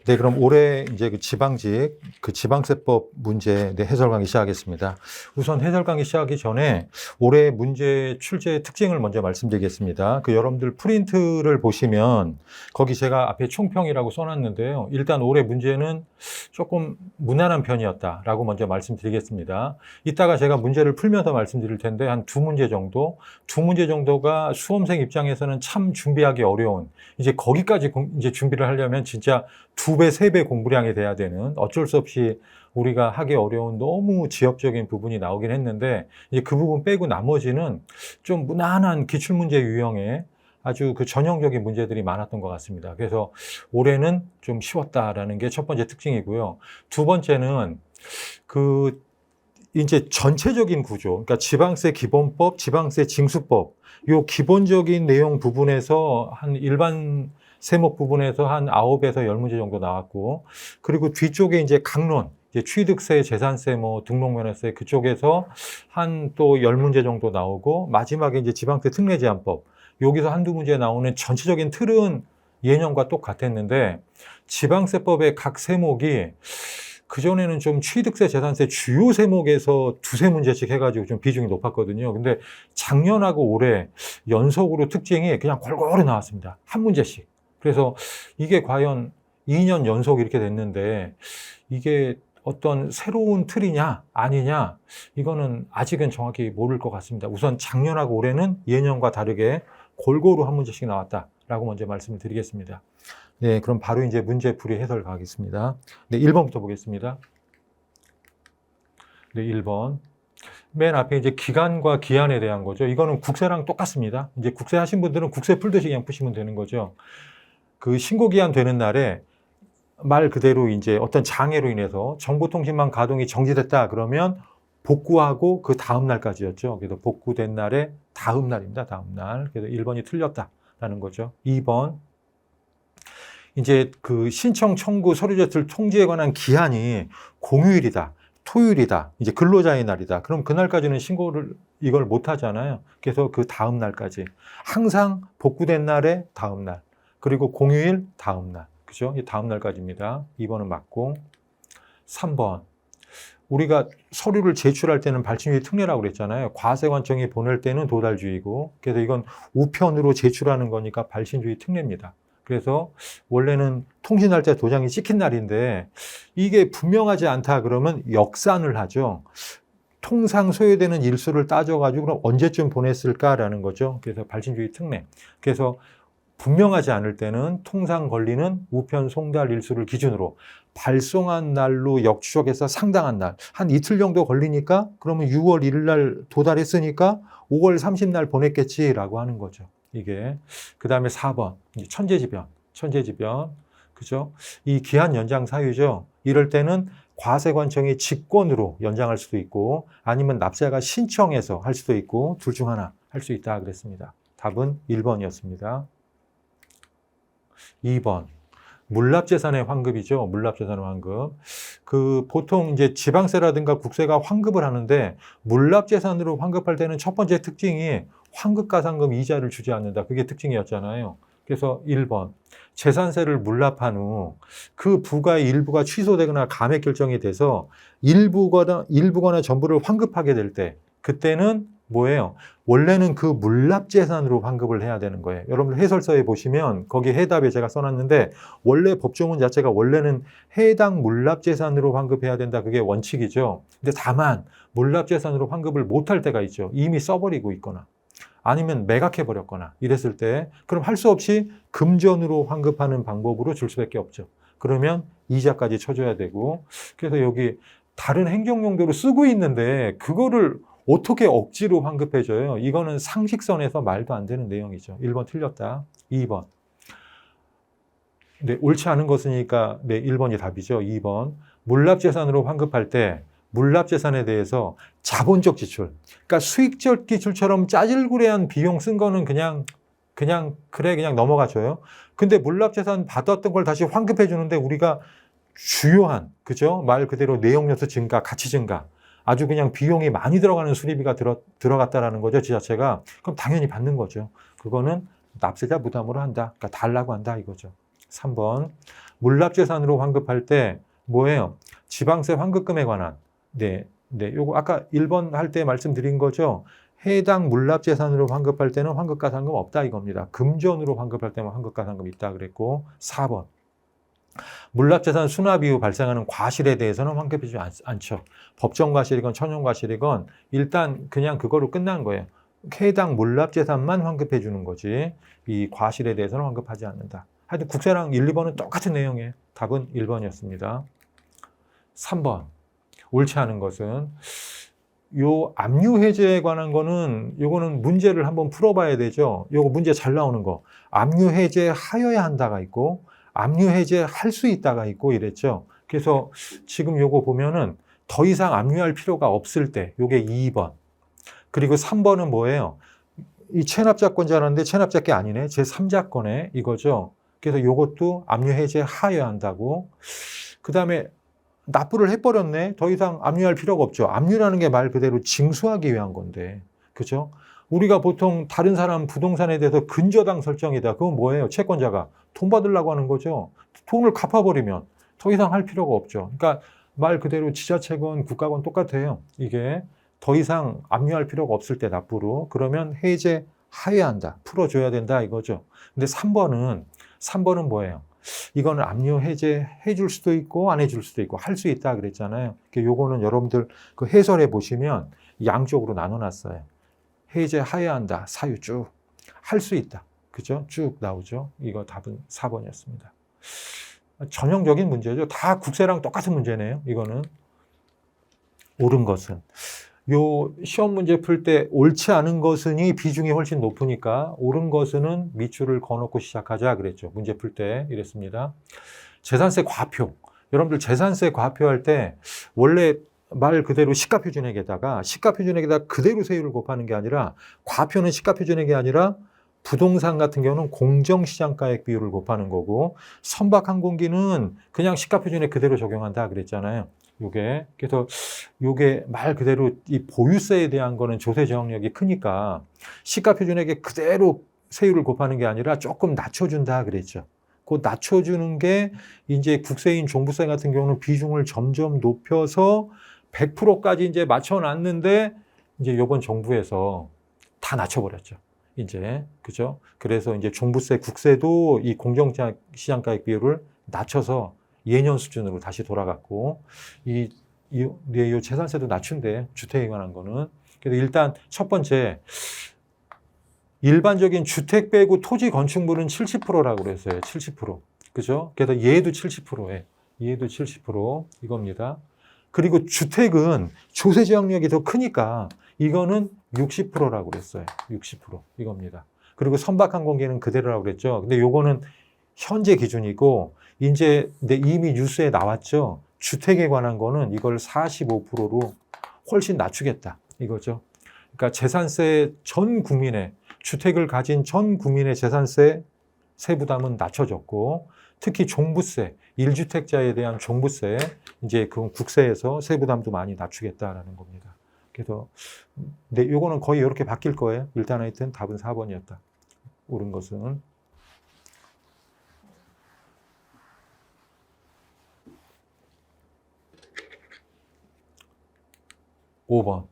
네, 그럼 올해 이제 그 지방직, 그 지방세법 문제 해설 강의 시작하겠습니다. 우선 해설 강의 시작하기 전에 올해 문제 출제 특징을 먼저 말씀드리겠습니다. 그 여러분들 프린트를 보시면 거기 제가 앞에 총평이라고 써놨는데요. 일단 올해 문제는 조금 무난한 편이었다라고 먼저 말씀드리겠습니다. 이따가 제가 문제를 풀면서 말씀드릴 텐데 한 두 문제 정도가 수험생 입장에서는 참 준비하기 어려운, 이제 거기까지 이제 준비를 하려면 진짜 2배, 3배 공부량이 돼야 되는, 어쩔 수 없이 우리가 하기 어려운 너무 지역적인 부분이 나오긴 했는데, 이제 그 부분 빼고 나머지는 좀 무난한 기출문제 유형의 아주 그 전형적인 문제들이 많았던 것 같습니다. 그래서 올해는 좀 쉬웠다라는 게 첫 번째 특징이고요. 두 번째는 이제 전체적인 구조, 그러니까 지방세 기본법, 지방세 징수법, 요 기본적인 내용 부분에서 한 일반 세목 부분에서 한 9에서 10문제 정도 나왔고, 그리고 뒤쪽에 이제 강론, 이제 취득세, 재산세, 뭐 등록면허세 그쪽에서 한 또 10문제 정도 나오고, 마지막에 이제 지방세 특례제한법, 여기서 한두 문제 나오는 전체적인 틀은 예년과 똑같았는데, 지방세법의 각 세목이 그전에는 좀 취득세, 재산세 주요 세목에서 2~3문제씩 해가지고 좀 비중이 높았거든요. 근데 작년하고 올해 연속으로 특징이 그냥 골고루 나왔습니다. 한 문제씩. 그래서 이게 과연 2년 연속 이렇게 됐는데 이게 어떤 새로운 틀이냐 아니냐, 이거는 아직은 정확히 모를 것 같습니다. 우선 작년하고 올해는 예년과 다르게 골고루 한 문제씩 나왔다라고 먼저 말씀을 드리겠습니다. 네, 그럼 바로 이제 문제풀이 해설 가겠습니다. 네, 1번부터 보겠습니다. 네, 1번. 맨 앞에 이제 기간과 기한에 대한 거죠. 이거는 국세랑 똑같습니다. 이제 국세 하신 분들은 국세 풀듯이 그냥 푸시면 되는 거죠. 그 신고기한 되는 날에 말 그대로 이제 어떤 장애로 인해서 정보통신망 가동이 정지됐다 그러면 복구하고 그 다음 날까지였죠. 그래서 복구된 날에 다음 날입니다. 다음 날. 그래서 1번이 틀렸다라는 거죠. 2번. 이제 그 신청 청구 서류 제출 통지에 관한 기한이 공휴일이다, 토요일이다, 이제 근로자의 날이다. 그럼 그날까지는 신고를 이걸 못 하잖아요. 그래서 그 다음 날까지 항상 복구된 날에 다음 날, 그리고 공휴일 다음 날, 그죠? 이 다음 날까지입니다. 2번은 맞고. 3번. 우리가 서류를 제출할 때는 발신주의 특례라고 그랬잖아요. 과세관청이 보낼 때는 도달주의고, 그래서 이건 우편으로 제출하는 거니까 발신주의 특례입니다. 그래서 원래는 통신날짜 도장이 찍힌 날인데 이게 분명하지 않다 그러면 역산을 하죠. 통상 소요되는 일수를 따져가지고 그럼 언제쯤 보냈을까라는 거죠. 그래서 발신주의 특례. 그래서 분명하지 않을 때는 통상 걸리는 우편 송달 일수를 기준으로 발송한 날로 역추적해서 상당한 날, 한 이틀 정도 걸리니까 그러면 6월 1일 날 도달했으니까 5월 30날 보냈겠지라고 하는 거죠. 이게. 그 다음에 4번. 천재지변. 그죠? 이 기한 연장 사유죠. 이럴 때는 과세관청이 직권으로 연장할 수도 있고 아니면 납세자가 신청해서 할 수도 있고 둘 중 하나 할 수 있다 그랬습니다. 답은 1번이었습니다. 2번. 물납재산의 환급이죠. 물납재산의 환급. 보통 이제 지방세라든가 국세가 환급을 하는데 물납재산으로 환급할 때는 첫 번째 특징이 환급가산금 이자를 주지 않는다. 그게 특징이었잖아요. 그래서 1번. 재산세를 물납한 후 그 부가의 일부가 취소되거나 감액 결정이 돼서 일부거나 전부를 환급하게 될 때, 그때는 뭐예요? 원래는 그 물납재산으로 환급을 해야 되는 거예요. 여러분들 해설서에 보시면 거기 해답에 제가 써놨는데 원래 법조문 자체가 원래는 해당 물납재산으로 환급해야 된다. 그게 원칙이죠. 근데 다만 물납재산으로 환급을 못할 때가 있죠. 이미 써버리고 있거나 아니면 매각해버렸거나 이랬을 때 그럼 할 수 없이 금전으로 환급하는 방법으로 줄 수밖에 없죠. 그러면 이자까지 쳐줘야 되고, 그래서 여기 다른 행정용도로 쓰고 있는데 그거를 어떻게 억지로 환급해줘요? 이거는 상식선에서 말도 안 되는 내용이죠. 1번 틀렸다. 2번. 네, 옳지 않은 것이니까 네, 1번이 답이죠. 2번. 물납재산으로 환급할 때 물납재산에 대해서 자본적 지출, 그러니까 수익적 지출처럼 짜질구레한 비용 쓴 거는 그냥 넘어가줘요. 근데 물납재산 받았던 걸 다시 환급해 주는데 우리가 주요한, 그죠? 말 그대로 내용요소 증가, 가치 증가, 아주 그냥 비용이 많이 들어가는 수리비가 들어갔다라는 거죠, 지자체가. 그럼 당연히 받는 거죠. 그거는 납세자 부담으로 한다. 그러니까 달라고 한다 이거죠. 3번. 물납재산으로 환급할 때 뭐예요? 지방세 환급금에 관한. 요거 아까 1번 할 때 말씀드린 거죠. 해당 물납재산으로 환급할 때는 환급가산금 없다 이겁니다. 금전으로 환급할 때만 환급가산금 있다 그랬고 4번. 물납재산 수납 이후 발생하는 과실에 대해서는 환급해주지 않죠. 법정과실이건 천연과실이건 일단 그냥 그거로 끝난 거예요. 해당 물납재산만 환급해 주는 거지 이 과실에 대해서는 환급하지 않는다. 하여튼 국세랑 1, 2번은 똑같은 내용이에요. 답은 1번이었습니다. 3번. 옳지 않은 것은 요 압류해제에 관한 거는 요거는 문제를 한번 풀어봐야 되죠. 요거 문제 잘 나오는 거. 압류해제 하여야 한다가 있고 압류해제 할 수 있다가 있고 이랬죠. 그래서 지금 요거 보면은 더 이상 압류할 필요가 없을 때 요게 2번. 그리고 3번은 뭐예요? 이 체납자권자라는데 체납자께 아니네. 제3자권에 이거죠. 그래서 요것도 압류해제 하여야 한다고. 그 다음에 납부를 해버렸네. 더 이상 압류할 필요가 없죠. 압류라는 게 말 그대로 징수하기 위한 건데. 그죠? 우리가 보통 다른 사람 부동산에 대해서 근저당 설정이다. 그건 뭐예요? 채권자가 돈 받으려고 하는 거죠. 돈을 갚아버리면 더 이상 할 필요가 없죠. 그러니까 말 그대로 지자체건 국가건 똑같아요. 이게 더 이상 압류할 필요가 없을 때 납부로. 그러면 해제하여야 한다. 풀어줘야 된다 이거죠. 근데 3번은 뭐예요? 이거는 압류 해제해 줄 수도 있고 안 해줄 수도 있고 할 수 있다 그랬잖아요. 요거는 여러분들 그 해설에 보시면 양쪽으로 나눠놨어요. 해제하여야 한다. 사유 쭉. 할 수 있다. 그죠? 쭉 나오죠. 이거 답은 4번이었습니다. 전형적인 문제죠. 다 국세랑 똑같은 문제네요. 이거는. 옳은 것은. 요 시험 문제 풀 때 옳지 않은 것은이 비중이 훨씬 높으니까 옳은 것은 밑줄을 그어놓고 시작하자 그랬죠. 문제 풀 때 이랬습니다. 재산세 과표. 여러분들 재산세 과표할 때 원래 말 그대로 시가표준액에다가 그대로 세율을 곱하는 게 아니라 과표는 시가표준액이 아니라 부동산 같은 경우는 공정시장가액 비율을 곱하는 거고 선박항공기는 그냥 시가표준액 그대로 적용한다 그랬잖아요. 그래서 요게 말 그대로 이 보유세에 대한 거는 조세 저항력이 크니까 시가표준액에 그대로 세율을 곱하는 게 아니라 조금 낮춰준다 그랬죠. 그 낮춰주는 게 이제 국세인 종부세 같은 경우는 비중을 점점 높여서 100%까지 이제 맞춰놨는데 이제 요번 정부에서 다 낮춰버렸죠. 이제 그죠? 그래서 이제 종부세, 국세도 이 공정시장가액 비율을 낮춰서 예년 수준으로 다시 돌아갔고 이 재산세도 낮춘대 주택에 관한 거는. 그래서 일단 첫 번째 일반적인 주택 빼고 토지 건축물은 70%라고 그랬어요. 70%. 그죠? 그래서 얘도 70%에 얘도 70% 이겁니다. 그리고 주택은 조세 저항력이 더 크니까 이거는 60%라고 그랬어요. 60% 이겁니다. 그리고 선박항공기는 그대로라고 그랬죠. 근데 요거는 현재 기준이고 이제 이미 뉴스에 나왔죠. 주택에 관한 거는 이걸 45%로 훨씬 낮추겠다 이거죠. 그러니까 재산세 전 국민의 주택을 가진 전 국민의 재산세 세부담은 낮춰졌고 특히 종부세, 1주택자에 대한 종부세 이제 그 국세에서 세부담도 많이 낮추겠다라는 겁니다. 그래서 요거는 거의 이렇게 바뀔 거예요. 일단 하여튼 답은 4번이었다. 옳은 것은. 5번.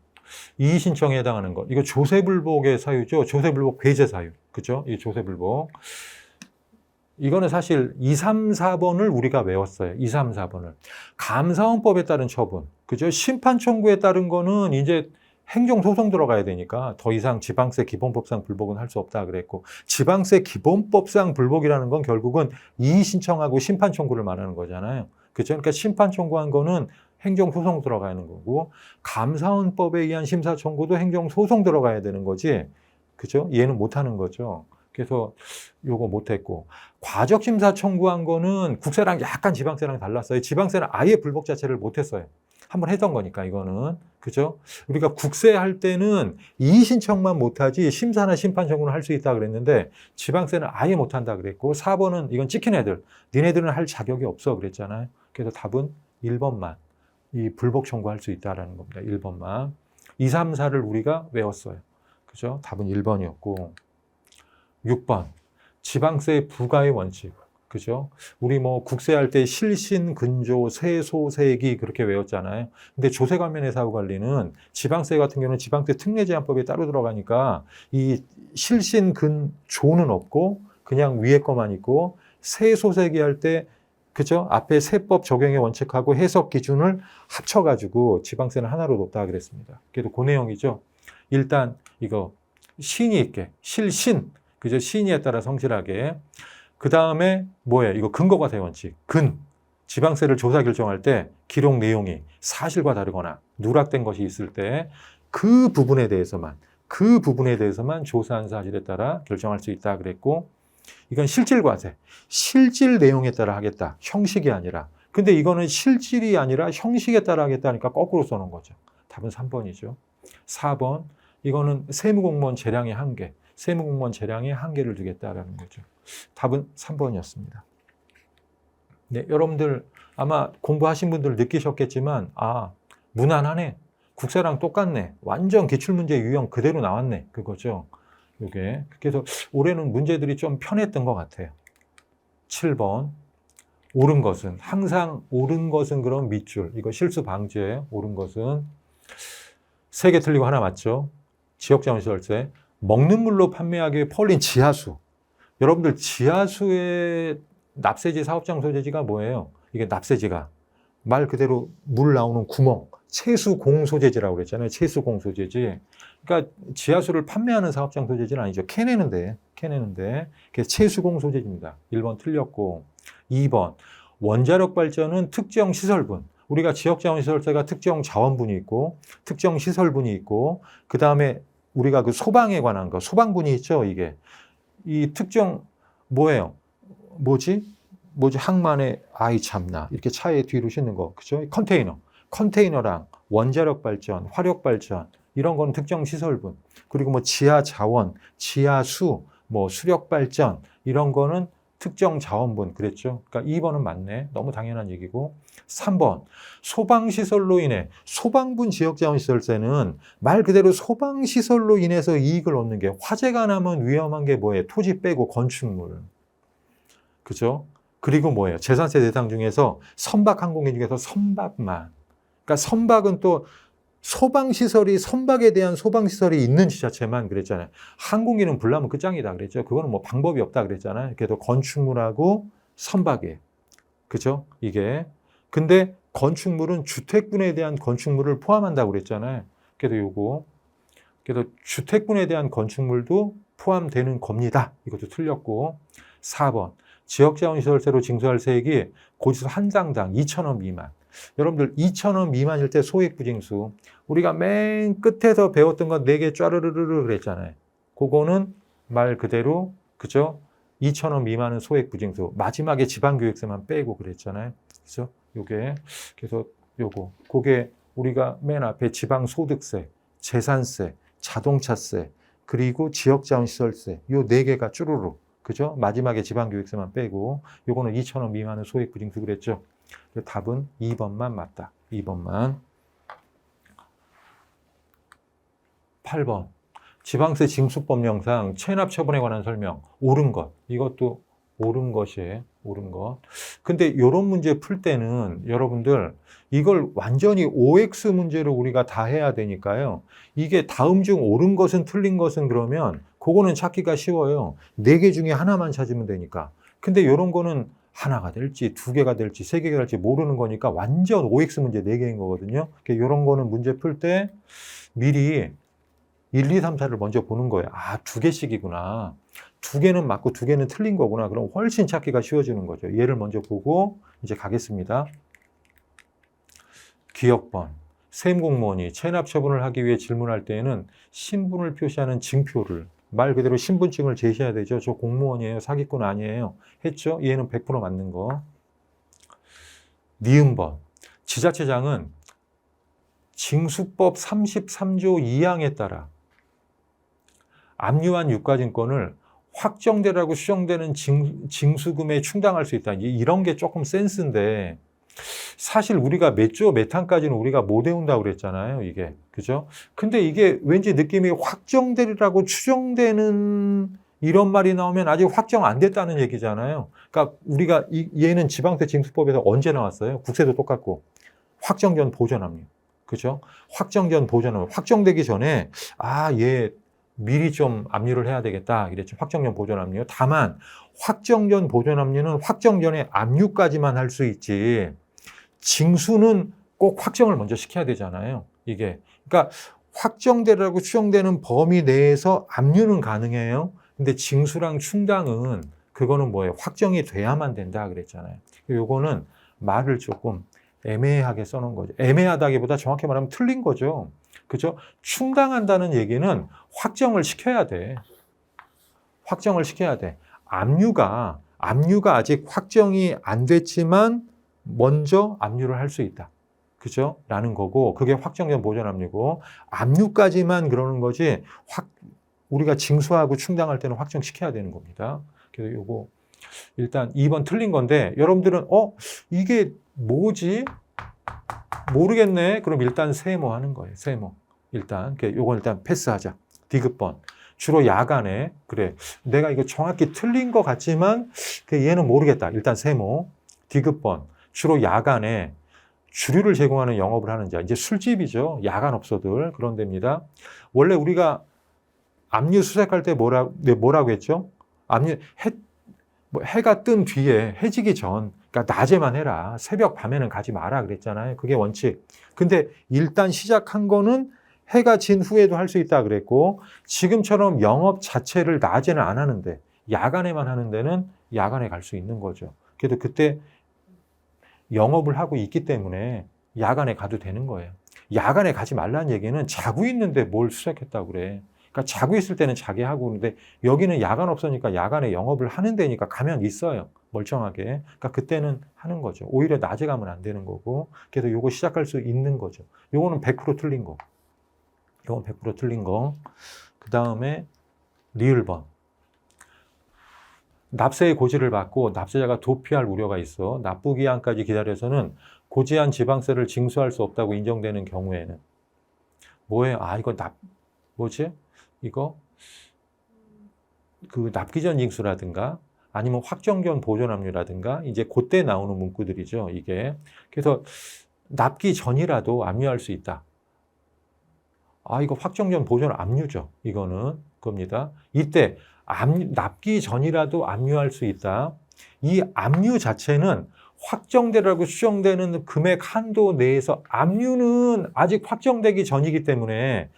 이의신청에 해당하는 것. 이거 조세불복의 사유죠. 조세불복 배제 사유. 그죠? 이 조세불복. 이거는 사실 2, 3, 4번을 우리가 외웠어요. 2, 3, 4번을. 감사원법에 따른 처분. 그죠? 심판 청구에 따른 거는 이제 행정소송 들어가야 되니까 더 이상 지방세 기본법상 불복은 할 수 없다 그랬고 지방세 기본법상 불복이라는 건 결국은 이의신청하고 심판 청구를 말하는 거잖아요. 그죠? 그러니까 심판 청구한 거는 행정소송 들어가는 거고 감사원법에 의한 심사 청구도 행정소송 들어가야 되는 거지. 그죠? 얘는 못하는 거죠. 그래서 요거 못했고 과적심사 청구한 거는 국세랑 약간 지방세랑 달랐어요. 지방세는 아예 불복 자체를 못했어요. 한번 했던 거니까 이거는. 그죠? 우리가 국세 할 때는 이의신청만 못하지 심사나 심판 청구는 할 수 있다 그랬는데 지방세는 아예 못한다 그랬고 4번은 이건 찍힌 애들. 니네들은 할 자격이 없어 그랬잖아요. 그래서 답은 1번만. 이 불복 청구할 수 있다라는 겁니다. 1번만. 2, 3, 4를 우리가 외웠어요. 그죠? 답은 1번이었고 6번. 지방세 부과의 원칙. 그죠? 우리 뭐 국세할 때 실신, 근조, 세소, 세기 그렇게 외웠잖아요. 근데 조세 관련의 사후 관리는 지방세 같은 경우는 지방세 특례제한법에 따로 들어가니까 이 실신, 근조는 없고 그냥 위에 거만 있고 세소, 세기 할 때 그죠? 앞에 세법 적용의 원칙하고 해석 기준을 합쳐가지고 지방세는 하나로 놓다 그랬습니다. 그래도 그 내용이죠. 일단 이거 신이 있게 실신, 그죠? 신의에 따라 성실하게. 그 다음에 뭐예요? 이거 근거과세 원칙. 지방세를 조사 결정할 때 기록 내용이 사실과 다르거나 누락된 것이 있을 때 그 부분에 대해서만 조사한 사실에 따라 결정할 수 있다 그랬고, 이건 실질과세. 실질 내용에 따라 하겠다. 형식이 아니라. 근데 이거는 실질이 아니라 형식에 따라 하겠다니까 거꾸로 써놓은 거죠. 답은 3번이죠. 4번. 이거는 세무공무원 재량의 한계. 세무공무원 재량의 한계를 두겠다라는 거죠. 답은 3번이었습니다. 네, 여러분들 아마 공부하신 분들 느끼셨겠지만, 아, 무난하네. 국세랑 똑같네. 완전 기출문제 유형 그대로 나왔네. 그거죠. 요게. 그래서 올해는 문제들이 좀 편했던 것 같아요. 7번. 옳은 것은, 항상 옳은 것은 그럼 밑줄. 이거 실수 방지예요. 옳은 것은. 3개 틀리고 하나 맞죠? 지역자원시설세. 먹는 물로 판매하기 위해 퍼올린 지하수. 여러분들 지하수의 납세지 사업장 소재지가 뭐예요? 이게 납세지가 말 그대로 물 나오는 구멍, 채수공 소재지라고 그랬잖아요. 채수공 소재지. 그러니까 지하수를 판매하는 사업장 소재지는 아니죠. 캐내는데. 그게 채수공 소재지입니다. 1번 틀렸고. 2번 원자력 발전은 특정 시설분. 우리가 지역자원시설세가 특정 자원분이 있고 특정 시설분이 있고 그 다음에 우리가 그 소방에 관한 거, 소방분이 있죠, 이게. 이 특정, 뭐예요? 뭐지? 항만에, 아이 참나. 이렇게 차에 뒤로 싣는 거, 그죠? 컨테이너랑 원자력 발전, 화력 발전, 이런 건 특정 시설분. 그리고 뭐 지하 자원, 지하수, 뭐 수력 발전, 이런 거는 특정 자원분, 그랬죠? 그러니까 2번은 맞네. 너무 당연한 얘기고. 3번, 소방시설로 인해, 소방분 지역자원시설세는 말 그대로 소방시설로 인해서 이익을 얻는 게, 화재가 나면 위험한 게 뭐예요? 토지 빼고 건축물. 그죠? 그리고 뭐예요? 재산세 대상 중에서 선박항공기 중에서 선박만. 그러니까 선박은 또 소방시설이, 선박에 대한 소방시설이 있는 지자체만 그랬잖아요. 항공기는 불나면 끝장이다 그랬죠. 그거는 뭐 방법이 없다 그랬잖아요. 그래도 건축물하고 선박이에요. 그죠? 이게. 근데 건축물은 주택분에 대한 건축물을 포함한다고 그랬잖아요. 그래도 주택분에 대한 건축물도 포함되는 겁니다. 이것도 틀렸고. 4번. 지역자원시설세로 징수할 세액이 고지서 한 장당 2,000원 미만. 여러분들 2,000원 미만일 때 소액부징수. 우리가 맨 끝에서 배웠던 건 4개 쫘르르르 그랬잖아요. 그거는 말 그대로, 그죠? 2,000원 미만은 소액부징수. 마지막에 지방교육세만 빼고 그랬잖아요. 그죠? 그래서 그게 우리가 맨 앞에 지방소득세, 재산세, 자동차세, 그리고 지역자원시설세, 요 4개가 쭈루루. 그죠? 마지막에 지방교육세만 빼고, 요거는 2,000원 미만은 소액부징수 그랬죠? 답은 2번만 맞다. 2번만. 8번. 지방세 징수법령상 체납 처분에 관한 설명. 옳은 것. 이것도 옳은 것이에요. 옳은 것. 근데 이런 문제 풀 때는 여러분들 이걸 완전히 OX 문제로 우리가 다 해야 되니까요. 이게 다음 중 옳은 것은 틀린 것은 그러면 그거는 찾기가 쉬워요. 4개 중에 하나만 찾으면 되니까. 근데 이런 거는 하나가 될지 2개가 될지 3개가 될지 모르는 거니까 완전 OX 문제 4개인 거거든요. 이런 거는 문제 풀 때 미리 1, 2, 3, 4를 먼저 보는 거예요. 아, 2개씩이구나. 2개는 맞고 2개는 틀린 거구나. 그럼 훨씬 찾기가 쉬워지는 거죠. 얘를 먼저 보고 이제 가겠습니다. 기억번. 세무공무원이 체납 처분을 하기 위해 질문할 때에는 신분을 표시하는 징표를, 말 그대로 신분증을 제시해야 되죠. 저 공무원이에요. 사기꾼 아니에요. 했죠? 얘는 100% 맞는 거. 니은번. 지자체장은 징수법 33조 2항에 따라 압류한 유가증권을 확정되라고 수정되는 징수금에 충당할 수 있다. 이런 게 조금 센스인데 사실 우리가 몇 조 몇 항까지는 우리가 못 외운다고 그랬잖아요. 이게. 그죠? 근데 이게 왠지 느낌이 확정되리라고 추정되는 이런 말이 나오면 아직 확정 안 됐다는 얘기잖아요. 그러니까 우리가 얘는 지방세 징수법에서 언제 나왔어요? 국세도 똑같고 확정 전 보전 압류. 그죠? 확정 전 보전 압류. 확정되기 전에 얘 미리 좀 압류를 해야 되겠다. 이랬죠. 확정 전 보전 압류. 다만 확정 전 보전 압류는 확정 전에 압류까지만 할 수 있지. 징수는 꼭 확정을 먼저 시켜야 되잖아요. 이게. 그러니까 확정되라고 추정되는 범위 내에서 압류는 가능해요. 근데 징수랑 충당은 그거는 뭐예요? 확정이 돼야만 된다 그랬잖아요. 요거는 말을 조금 애매하게 써놓은 거죠. 애매하다기보다 정확히 말하면 틀린 거죠. 그죠? 충당한다는 얘기는 확정을 시켜야 돼. 확정을 시켜야 돼. 압류가 아직 확정이 안 됐지만 먼저 압류를 할 수 있다. 그죠? 라는 거고, 그게 확정 전 보전 압류고, 압류까지만 그러는 거지, 우리가 징수하고 충당할 때는 확정시켜야 되는 겁니다. 그래서 요거, 일단 2번 틀린 건데, 여러분들은, 이게 뭐지? 모르겠네. 그럼 일단 세모 하는 거예요. 세모. 일단, 요건 일단 패스하자. 디귿번. 주로 야간에, 그래. 내가 이거 정확히 틀린 것 같지만, 얘는 모르겠다. 일단 세모. 디귿번. 주로 야간에, 주류를 제공하는 영업을 하는 자, 이제 술집이죠. 야간업소들 그런 데입니다. 원래 우리가 압류 수색할 때 뭐라고 했죠? 압류 해가 뜬 뒤에 해지기 전, 그러니까 낮에만 해라. 새벽 밤에는 가지 마라 그랬잖아요. 그게 원칙. 근데 일단 시작한 거는 해가 진 후에도 할 수 있다 그랬고, 지금처럼 영업 자체를 낮에는 안 하는데 야간에만 하는 데는 야간에 갈 수 있는 거죠. 그래도 그때 영업을 하고 있기 때문에 야간에 가도 되는 거예요. 야간에 가지 말라는 얘기는 자고 있는데 뭘 수색했다고 그래. 그러니까 자고 있을 때는 자게 하고 그러는데 여기는 야간 없으니까 야간에 영업을 하는 데니까 가면 있어요. 멀쩡하게. 그러니까 그때는 하는 거죠. 오히려 낮에 가면 안 되는 거고. 그래서 요거 시작할 수 있는 거죠. 요거는 100% 틀린 거. 요건 100% 틀린 거. 그 다음에 리을번. 납세의 고지를 받고 납세자가 도피할 우려가 있어 납부기한까지 기다려서는 고지한 지방세를 징수할 수 없다고 인정되는 경우에는 뭐예요? 이거 뭐지? 이거 그 납기 전 징수라든가 아니면 확정 전 보전 압류라든가 이제 그때 나오는 문구들이죠. 이게 그래서 납기 전이라도 압류할 수 있다. 이거 확정 전 보전 압류죠. 이거는 겁니다. 이때 납기 전이라도 압류할 수 있다. 이 압류 자체는 확정되라고 추정되는 금액 한도 내에서 압류는 아직 확정되기 전이기 때문에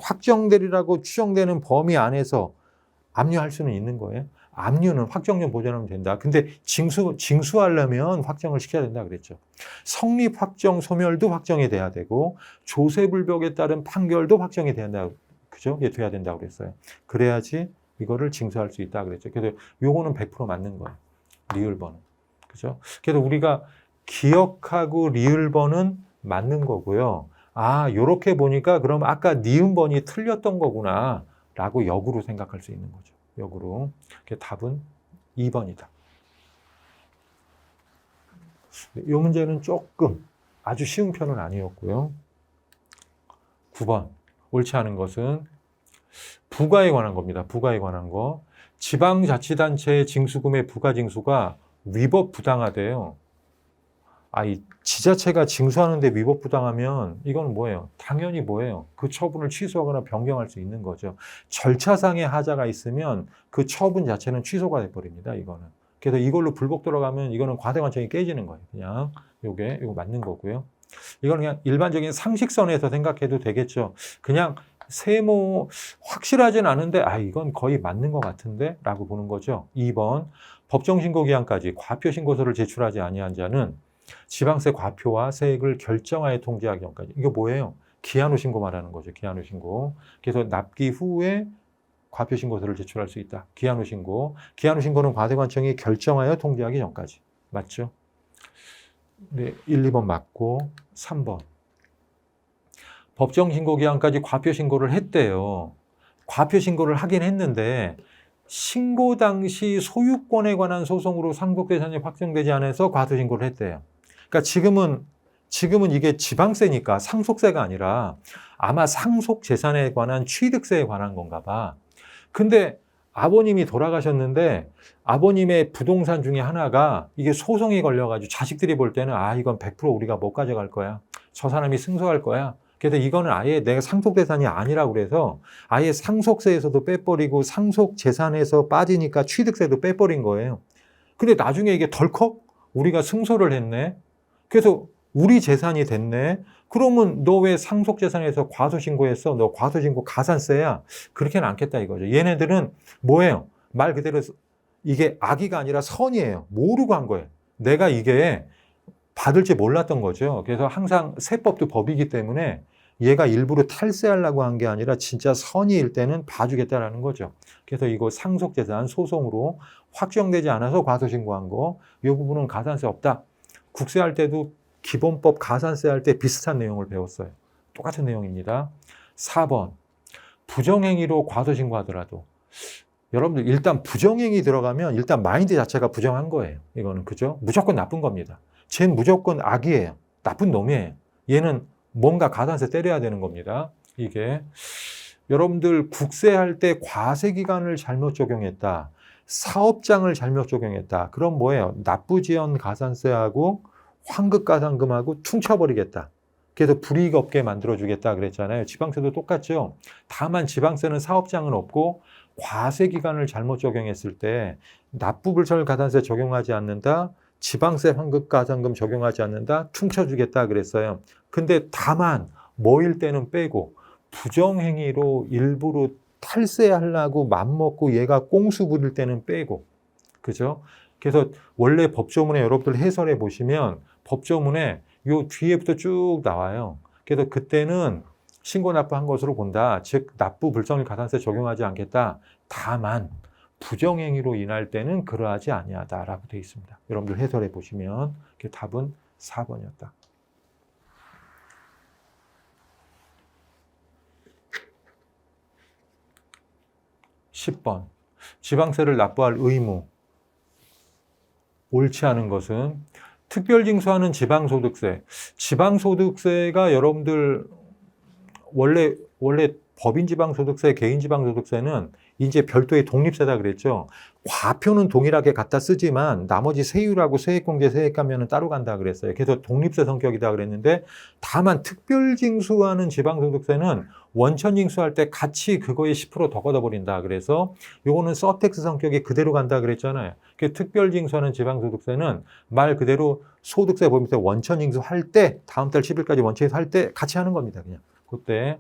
확정되리라고 추정되는 범위 안에서 압류할 수는 있는 거예요. 압류는 확정 전 보전하면 된다. 근데 징수하려면 확정을 시켜야 된다 그랬죠. 성립 확정 소멸도 확정이 돼야 되고 조세불복에 따른 판결도 확정이 돼야 된다. 그죠? 돼야 된다고 그랬어요. 그래야지 이거를 징수할 수 있다 그랬죠. 그래서 요거는 100% 맞는 거예요. 리을번은. 그죠? 그래서 우리가 기억하고 리을번은 맞는 거고요. 요렇게 보니까 그럼 아까 니은번이 틀렸던 거구나 라고 역으로 생각할 수 있는 거죠. 역으로. 답은 2번이다. 이 문제는 조금 아주 쉬운 편은 아니었고요. 9번. 옳지 않은 것은 부가에 관한 겁니다. 부가에 관한 거. 지방자치단체의 징수금의 부가징수가 위법부당하대요. 이 지자체가 징수하는데 위법부당하면 이건 뭐예요? 당연히 뭐예요? 그 처분을 취소하거나 변경할 수 있는 거죠. 절차상의 하자가 있으면 그 처분 자체는 취소가 돼버립니다. 이거는. 그래서 이걸로 불복 들어가면 이거는 과대관청이 깨지는 거예요. 그냥 이거 맞는 거고요. 이건 그냥 일반적인 상식선에서 생각해도 되겠죠. 그냥 세모 확실하진 않은데 이건 거의 맞는 것 같은데 라고 보는 거죠. 2번 법정신고기한까지 과표신고서를 제출하지 아니한 자는 지방세 과표와 세액을 결정하에 통지하기 전까지. 이거 뭐예요? 기한 후 신고 말하는 거죠. 기한 후 신고. 그래서 납기 후에 과표신고서를 제출할 수 있다. 기한 후 신고. 기한 후 신고는 과세관청이 결정하여 통지하기 전까지. 맞죠? 네, 1, 2번 맞고 3번. 법정신고기한까지 과표신고를 했대요. 과표신고를 하긴 했는데 신고 당시 소유권에 관한 소송으로 상속재산이 확정되지 않아서 과소신고를 했대요. 그러니까 지금은 이게 지방세니까 상속세가 아니라 아마 상속재산에 관한 취득세에 관한 건가 봐. 근데 아버님이 돌아가셨는데 아버님의 부동산 중에 하나가 이게 소송이 걸려가지고 자식들이 볼 때는 아, 이건 100% 우리가 못 가져갈 거야. 저 사람이 승소할 거야. 그래서 이거는 아예 내가 상속재산이 아니라고 그래서 아예 상속세에서도 빼버리고 상속재산에서 빠지니까 취득세도 빼버린 거예요. 근데 나중에 이게 덜컥 우리가 승소를 했네. 그래서 우리 재산이 됐네. 그러면 너 왜 상속재산에서 과소신고했어? 너 과소신고 가산세야. 그렇게는 않겠다 이거죠. 얘네들은 뭐예요? 말 그대로 이게 악의가 아니라 선이에요. 모르고 한 거예요. 내가 이게 받을지 몰랐던 거죠. 그래서 항상 세법도 법이기 때문에 얘가 일부러 탈세하려고 한 게 아니라 진짜 선의일 때는 봐주겠다라는 거죠. 그래서 이거 상속재산 소송으로 확정되지 않아서 과소신고한 거, 이 부분은 가산세 없다. 국세할 때도 기본법 가산세 할 때 비슷한 내용을 배웠어요. 똑같은 내용입니다. 4번, 부정행위로 과소신고하더라도 여러분들 일단 부정행위 들어가면 일단 마인드 자체가 부정한 거예요. 이거는 그죠? 무조건 나쁜 겁니다. 쟤는 무조건 악이에요. 나쁜 놈이에요. 얘는 뭔가 가산세 때려야 되는 겁니다. 이게 여러분들 국세할 때 과세기간을 잘못 적용했다. 사업장을 잘못 적용했다. 그럼 뭐예요? 납부지연 가산세하고 환급가산금하고 퉁쳐버리겠다. 그래서 불이익 없게 만들어주겠다 그랬잖아요. 지방세도 똑같죠. 다만 지방세는 사업장은 없고 과세기간을 잘못 적용했을 때 납부불철 가산세 적용하지 않는다. 지방세 환급가산금 적용하지 않는다. 퉁쳐주겠다 그랬어요. 근데 다만 뭐일 때는 빼고 부정행위로 일부러 탈세하려고 맘먹고 얘가 꽁수 부릴 때는 빼고, 그죠? 그래서 원래 법조문에 여러분들 해설해 보시면 법조문에 요 뒤에부터 쭉 나와요. 그래서 그때는 신고 납부한 것으로 본다. 즉 납부 불성일 가산세 적용하지 않겠다. 다만 부정행위로 인할 때는 그러하지 아니하다라고 되어 있습니다. 여러분들 해설해 보시면 답은 4번이었다. 10번. 지방세를 납부할 의무. 옳지 않은 것은 특별징수하는 지방소득세. 지방소득세가 여러분들 원래 법인지방소득세, 개인지방소득세는 이제 별도의 독립세다 그랬죠. 과표는 동일하게 갖다 쓰지만 나머지 세율하고 세액공제, 세액감면은 따로 간다 그랬어요. 그래서 독립세 성격이다 그랬는데 다만 특별징수하는 지방소득세는 원천징수할 때 같이 그거에 10% 더 걷어버린다. 그래서 요거는 서택스 성격이 그대로 간다 그랬잖아요. 특별징수하는 지방소득세는 말 그대로 소득세 법인세 원천징수할 때 다음 달 10일까지 원천징수할 때 같이 하는 겁니다. 그냥 그때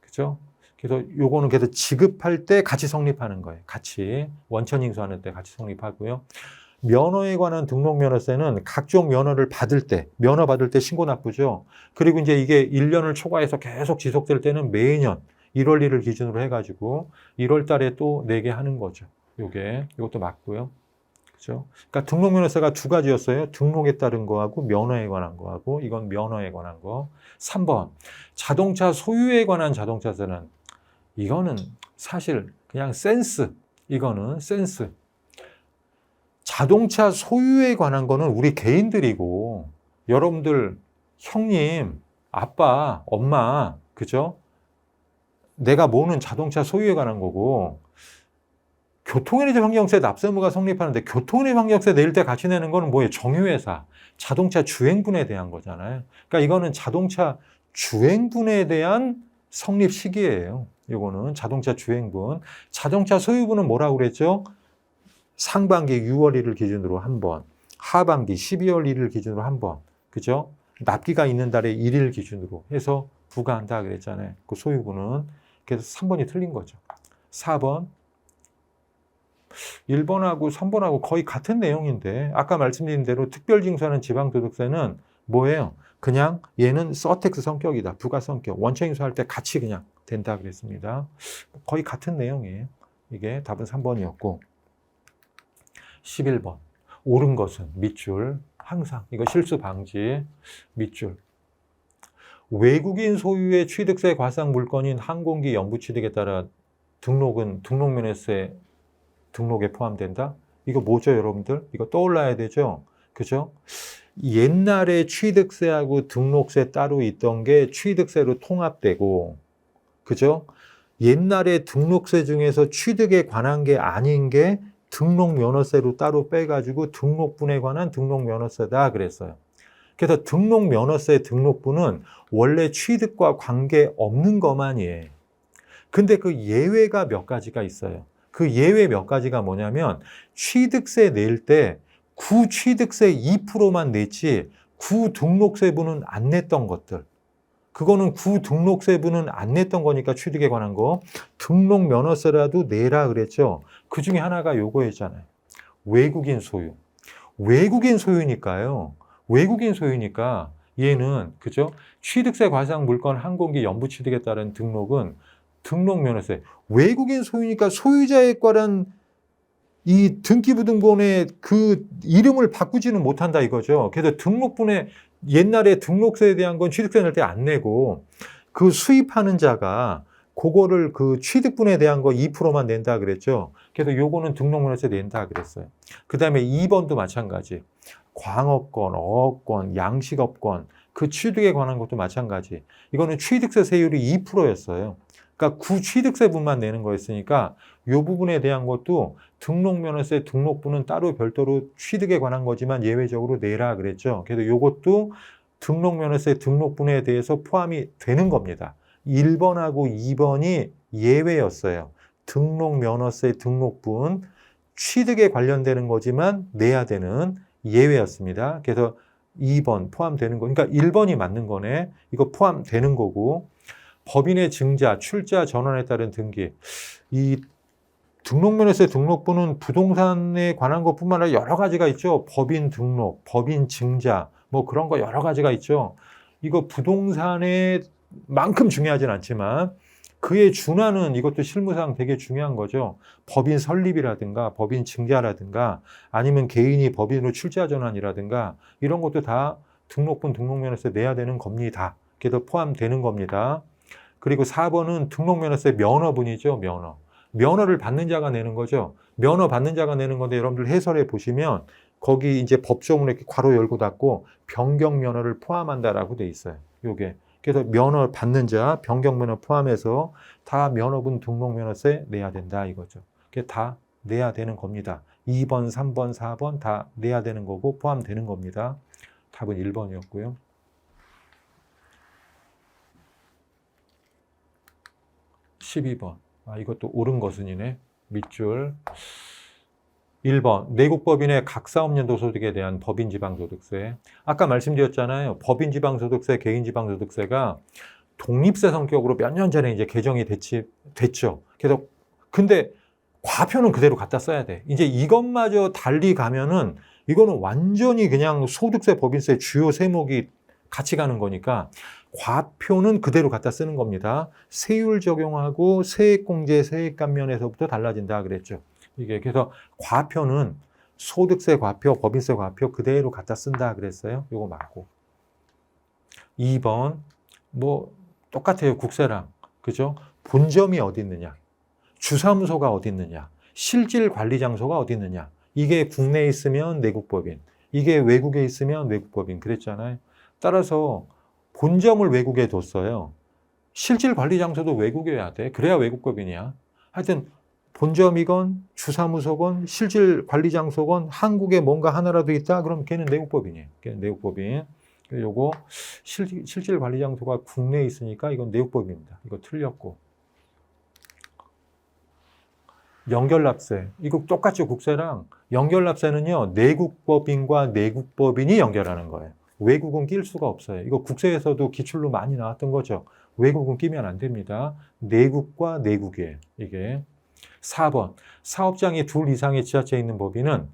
그죠? 그래서 요거는 그래서 지급할 때 같이 성립하는 거예요. 같이 원천징수하는 때 같이 성립하고요. 면허에 관한 등록면허세는 각종 면허를 받을 때, 면허 받을 때 신고 납부죠. 그리고 이제 이게 1년을 초과해서 계속 지속될 때는 매년 1월 1일 기준으로 해가지고 1월 달에 또 내게 하는 거죠. 이것도 맞고요. 그죠? 그러니까 등록면허세가 두 가지였어요. 등록에 따른 거하고 면허에 관한 거하고 이건 면허에 관한 거. 3번, 자동차 소유에 관한 자동차세는 이거는 사실 그냥 센스. 이거는 센스. 자동차 소유에 관한 거는 우리 개인들이고 여러분들 형님, 아빠, 엄마, 그죠? 내가 모는 자동차 소유에 관한 거고 교통에너지 환경세 납세의무가 성립하는데 교통에너지 환경세 낼 때 같이 내는 거는 뭐예요? 정유회사, 자동차 주행분에 대한 거잖아요. 그러니까 이거는 자동차 주행분에 대한 성립 시기예요. 이거는 자동차 주행분. 자동차 소유분은 뭐라고 그랬죠? 상반기 6월 1일 기준으로 한 번, 하반기 12월 1일 기준으로 한 번, 그죠? 납기가 있는 달에 1일 기준으로 해서 부과한다 그랬잖아요. 그 소유분은. 그래서 3번이 틀린 거죠. 4번. 1번하고 3번하고 거의 같은 내용인데 아까 말씀드린 대로 특별징수하는 지방소득세는 뭐예요? 그냥 얘는 서택스 성격이다. 부가 성격. 원천징수할 때 같이 그냥 된다 그랬습니다. 거의 같은 내용이에요. 이게 답은 3번이었고 11번. 옳은 것은 밑줄. 항상 이거 실수 방지. 밑줄. 외국인 소유의 취득세 과상 물건인 항공기 연부취득에 따라 등록면허세 등록에 포함된다? 이거 뭐죠, 여러분들? 이거 떠올라야 되죠? 그죠? 옛날에 취득세하고 등록세 따로 있던 게 취득세로 통합되고, 그죠? 옛날에 등록세 중에서 취득에 관한 게 아닌 게 등록면허세로 따로 빼가지고 등록분에 관한 등록면허세다 그랬어요. 그래서 등록면허세 등록분은 원래 취득과 관계 없는 것만이에요. 근데 그 예외가 몇 가지가 있어요. 그 예외 몇 가지가 뭐냐면 취득세 낼 때 구취득세 2%만 냈지 구등록세분은 안 냈던 것들. 그거는 구등록세분은 안 냈던 거니까 취득에 관한 거. 등록면허세라도 내라 그랬죠. 그 중에 하나가 요거였잖아요. 외국인 소유. 외국인 소유니까요. 외국인 소유니까 얘는 그죠? 취득세 과세상 물건 항공기 연부 취득에 따른 등록은 등록면허세. 외국인 소유니까 소유자에 관한 이 등기부등본의 그 이름을 바꾸지는 못한다 이거죠. 그래서 등록분에 옛날에 등록세에 대한 건 취득세 낼 때 안 내고 그 수입하는 자가 그거를 그 취득분에 대한 거 2%만 낸다 그랬죠. 그래서 요거는 등록면허세 낸다 그랬어요. 그 다음에 2번도 마찬가지. 광업권, 어업권, 양식업권 그 취득에 관한 것도 마찬가지. 이거는 취득세 세율이 2%였어요. 그러니까 구취득세분만 내는 거였으니까 이 부분에 대한 것도 등록면허세 등록분은 따로 별도로 취득에 관한 거지만 예외적으로 내라 그랬죠. 그래서 이것도 등록면허세 등록분에 대해서 포함이 되는 겁니다. 1번하고 2번이 예외였어요. 등록면허세 등록분 취득에 관련되는 거지만 내야 되는 예외였습니다. 그래서 2번 포함되는 거. 그러니까 1번이 맞는 거네. 이거 포함되는 거고. 법인의 증자, 출자, 전환에 따른 등기. 이 등록면허세 등록부는 부동산에 관한 것뿐만 아니라 여러 가지가 있죠. 법인 등록, 법인 증자, 뭐 그런 거 여러 가지가 있죠. 이거 부동산에 만큼 중요하진 않지만 그에 준하는 이것도 실무상 되게 중요한 거죠. 법인 설립이라든가 법인 증자라든가 아니면 개인이 법인으로 출자 전환이라든가 이런 것도 다 등록분 등록면허세 내야 되는 겁니다. 그래서 포함되는 겁니다. 그리고 4번은 등록면허세 면허분이죠. 면허. 면허를 받는 자가 내는 거죠. 면허 받는 자가 내는 건데 여러분들 해설해 보시면 거기 이제 법조문에 이렇게 괄호 열고 닫고 변경 면허를 포함한다라고 돼 있어요. 요게. 그래서 면허 받는 자, 변경 면허 포함해서 다 면허분 등록면허세 내야 된다 이거죠. 그게 다 내야 되는 겁니다. 2번, 3번, 4번 다 내야 되는 거고 포함되는 겁니다. 답은 1번이었고요. 12번. 아, 이것도 옳은 것은이네. 밑줄. 1번. 내국법인의 각사업연도 소득에 대한 법인지방소득세. 아까 말씀드렸잖아요. 법인지방소득세, 개인지방소득세가 독립세 성격으로 몇 년 전에 이제 개정이 됐죠. 그래서 근데 과표는 그대로 갖다 써야 돼. 이제 이것마저 달리 가면은 이거는 완전히 그냥 소득세, 법인세 주요 세목이 같이 가는 거니까 과표는 그대로 갖다 쓰는 겁니다. 세율 적용하고 세액공제, 세액감면에서부터 달라진다 그랬죠. 이게 그래서 과표는 소득세 과표, 법인세 과표 그대로 갖다 쓴다 그랬어요. 요거 맞고. 2번 뭐 똑같아요. 국세랑. 그죠? 본점이 어디 있느냐? 주사무소가 어디 있느냐? 실질 관리 장소가 어디 있느냐? 이게 국내에 있으면 내국법인, 이게 외국에 있으면 외국법인 그랬잖아요. 따라서 본점을 외국에 뒀어요. 실질 관리 장소도 외국이어야 돼. 그래야 외국법인이야. 하여튼 본점이건 주사무소건 실질 관리 장소건 한국에 뭔가 하나라도 있다? 그럼 걔는 내국법인이에요. 걔는 내국법인. 요거 실질 관리 장소가 국내에 있으니까 이건 내국법입니다. 이거 틀렸고. 연결납세. 이거 똑같죠. 국세랑. 연결납세는요. 내국법인과 내국법인이 연결하는 거예요. 외국은 낄 수가 없어요. 이거 국세에서도 기출로 많이 나왔던 거죠. 외국은 끼면 안 됩니다. 내국과 내국이에요. 이게. 4번. 사업장이 둘 이상의 지자체에 있는 법인은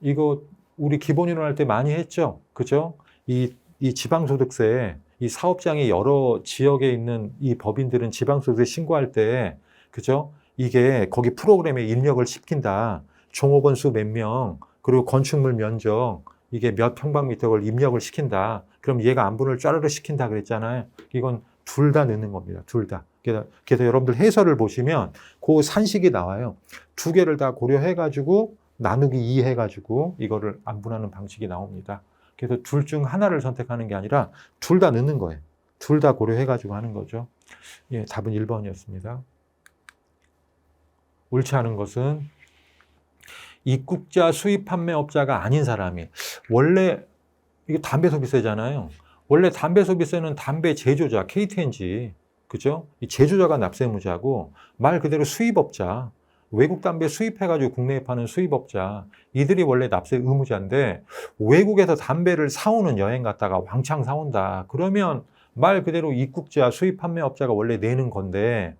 이거 우리 기본이론 할 때 많이 했죠. 그죠? 이 지방소득세, 이 사업장이 여러 지역에 있는 이 법인들은 지방소득세 신고할 때, 그죠? 이게 거기 프로그램에 입력을 시킨다. 종업원 수 몇 명, 그리고 건축물 면적, 이게 몇 평방미터를 입력을 시킨다. 그럼 얘가 안분을 짜르르 시킨다 그랬잖아요. 이건 둘 다 넣는 겁니다. 둘 다. 그래서 여러분들 해설을 보시면 그 산식이 나와요. 두 개를 다 고려해가지고 나누기 2 해가지고 이거를 안분하는 방식이 나옵니다. 그래서 둘 중 하나를 선택하는 게 아니라 둘 다 넣는 거예요. 둘 다 고려해가지고 하는 거죠. 예, 답은 1번이었습니다. 옳지 않은 것은 입국자 수입 판매업자가 아닌 사람이 원래 이게 담배 소비세잖아요. 원래 담배 소비세는 담배 제조자 KTNG 그죠? 이 제조자가 납세무자고 말 그대로 수입업자 외국 담배 수입해가지고 국내에 파는 수입업자 이들이 원래 납세 의무자인데 외국에서 담배를 사오는 여행 갔다가 왕창 사온다. 그러면 말 그대로 입국자 수입 판매업자가 원래 내는 건데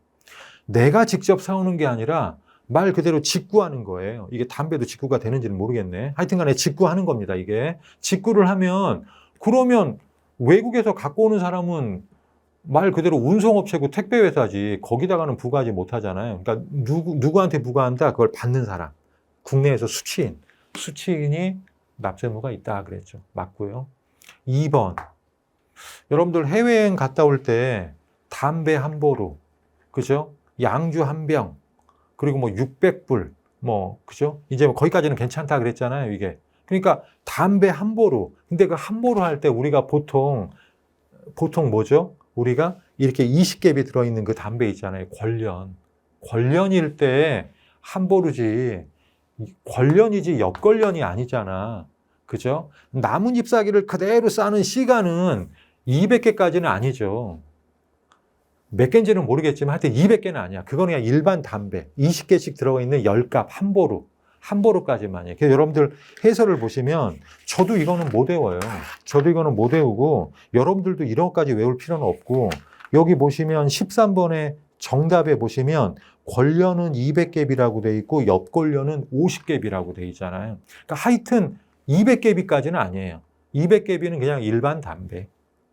내가 직접 사오는 게 아니라 말 그대로 직구하는 거예요. 이게 담배도 직구가 되는지는 모르겠네. 하여튼 간에 직구하는 겁니다. 이게 직구를 하면 그러면 외국에서 갖고 오는 사람은 말 그대로 운송업체고 택배회사지 거기다가는 부과하지 못하잖아요. 그러니까 누구한테 부과한다? 그걸 받는 사람. 국내에서 수취인이 납세무가 있다 그랬죠. 맞고요. 2번. 여러분들 해외여행 갔다 올 때 담배 한 보루, 그죠? 양주 한 병, 그리고 뭐 600불, 뭐 그죠? 이제 뭐 거기까지는 괜찮다 그랬잖아요. 이게. 그러니까 담배 한 보루. 근데 그 한 보루 할 때 우리가 보통 뭐죠? 우리가 이렇게 20갭이 들어있는 그 담배 있잖아요. 권련일 때 한 보루지 권련이지 엽권련이 아니잖아. 그죠? 나뭇잎 사기를 그대로 싸는 시간은 200개까지는 아니죠. 몇 개인지는 모르겠지만 하여튼 200개는 아니야. 그건 그냥 일반 담배 20개씩 들어가 있는 10갑 한 보루까지만이에요. 그래서 여러분들 해설을 보시면 저도 이거는 못 외워요. 저도 이거는 못 외우고 여러분들도 이런 것까지 외울 필요는 없고 여기 보시면 13번에 정답에 보시면 권련은 200갭이라고 돼 있고 엽권련은 50갭이라고 돼 있잖아요. 그러니까 하여튼 200갭이까지는 아니에요. 200갭이는 그냥 일반 담배.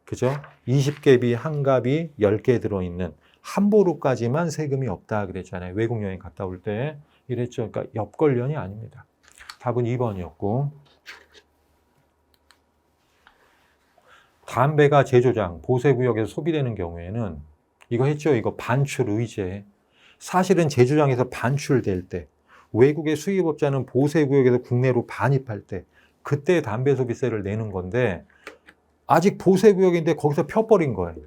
그죠? 20갭이 한 갑이 10개 들어있는 한 보루까지만 세금이 없다 그랬잖아요. 외국 여행 갔다 올 때 이랬죠. 그러니까 엽권련이 아닙니다. 답은 2번이었고 담배가 제조장, 보세구역에서 소비되는 경우에는 이거 했죠. 이거 반출 의제. 사실은 제조장에서 반출될 때 외국의 수입업자는 보세구역에서 국내로 반입할 때 그때 담배 소비세를 내는 건데 아직 보세구역인데 거기서 펴버린 거예요.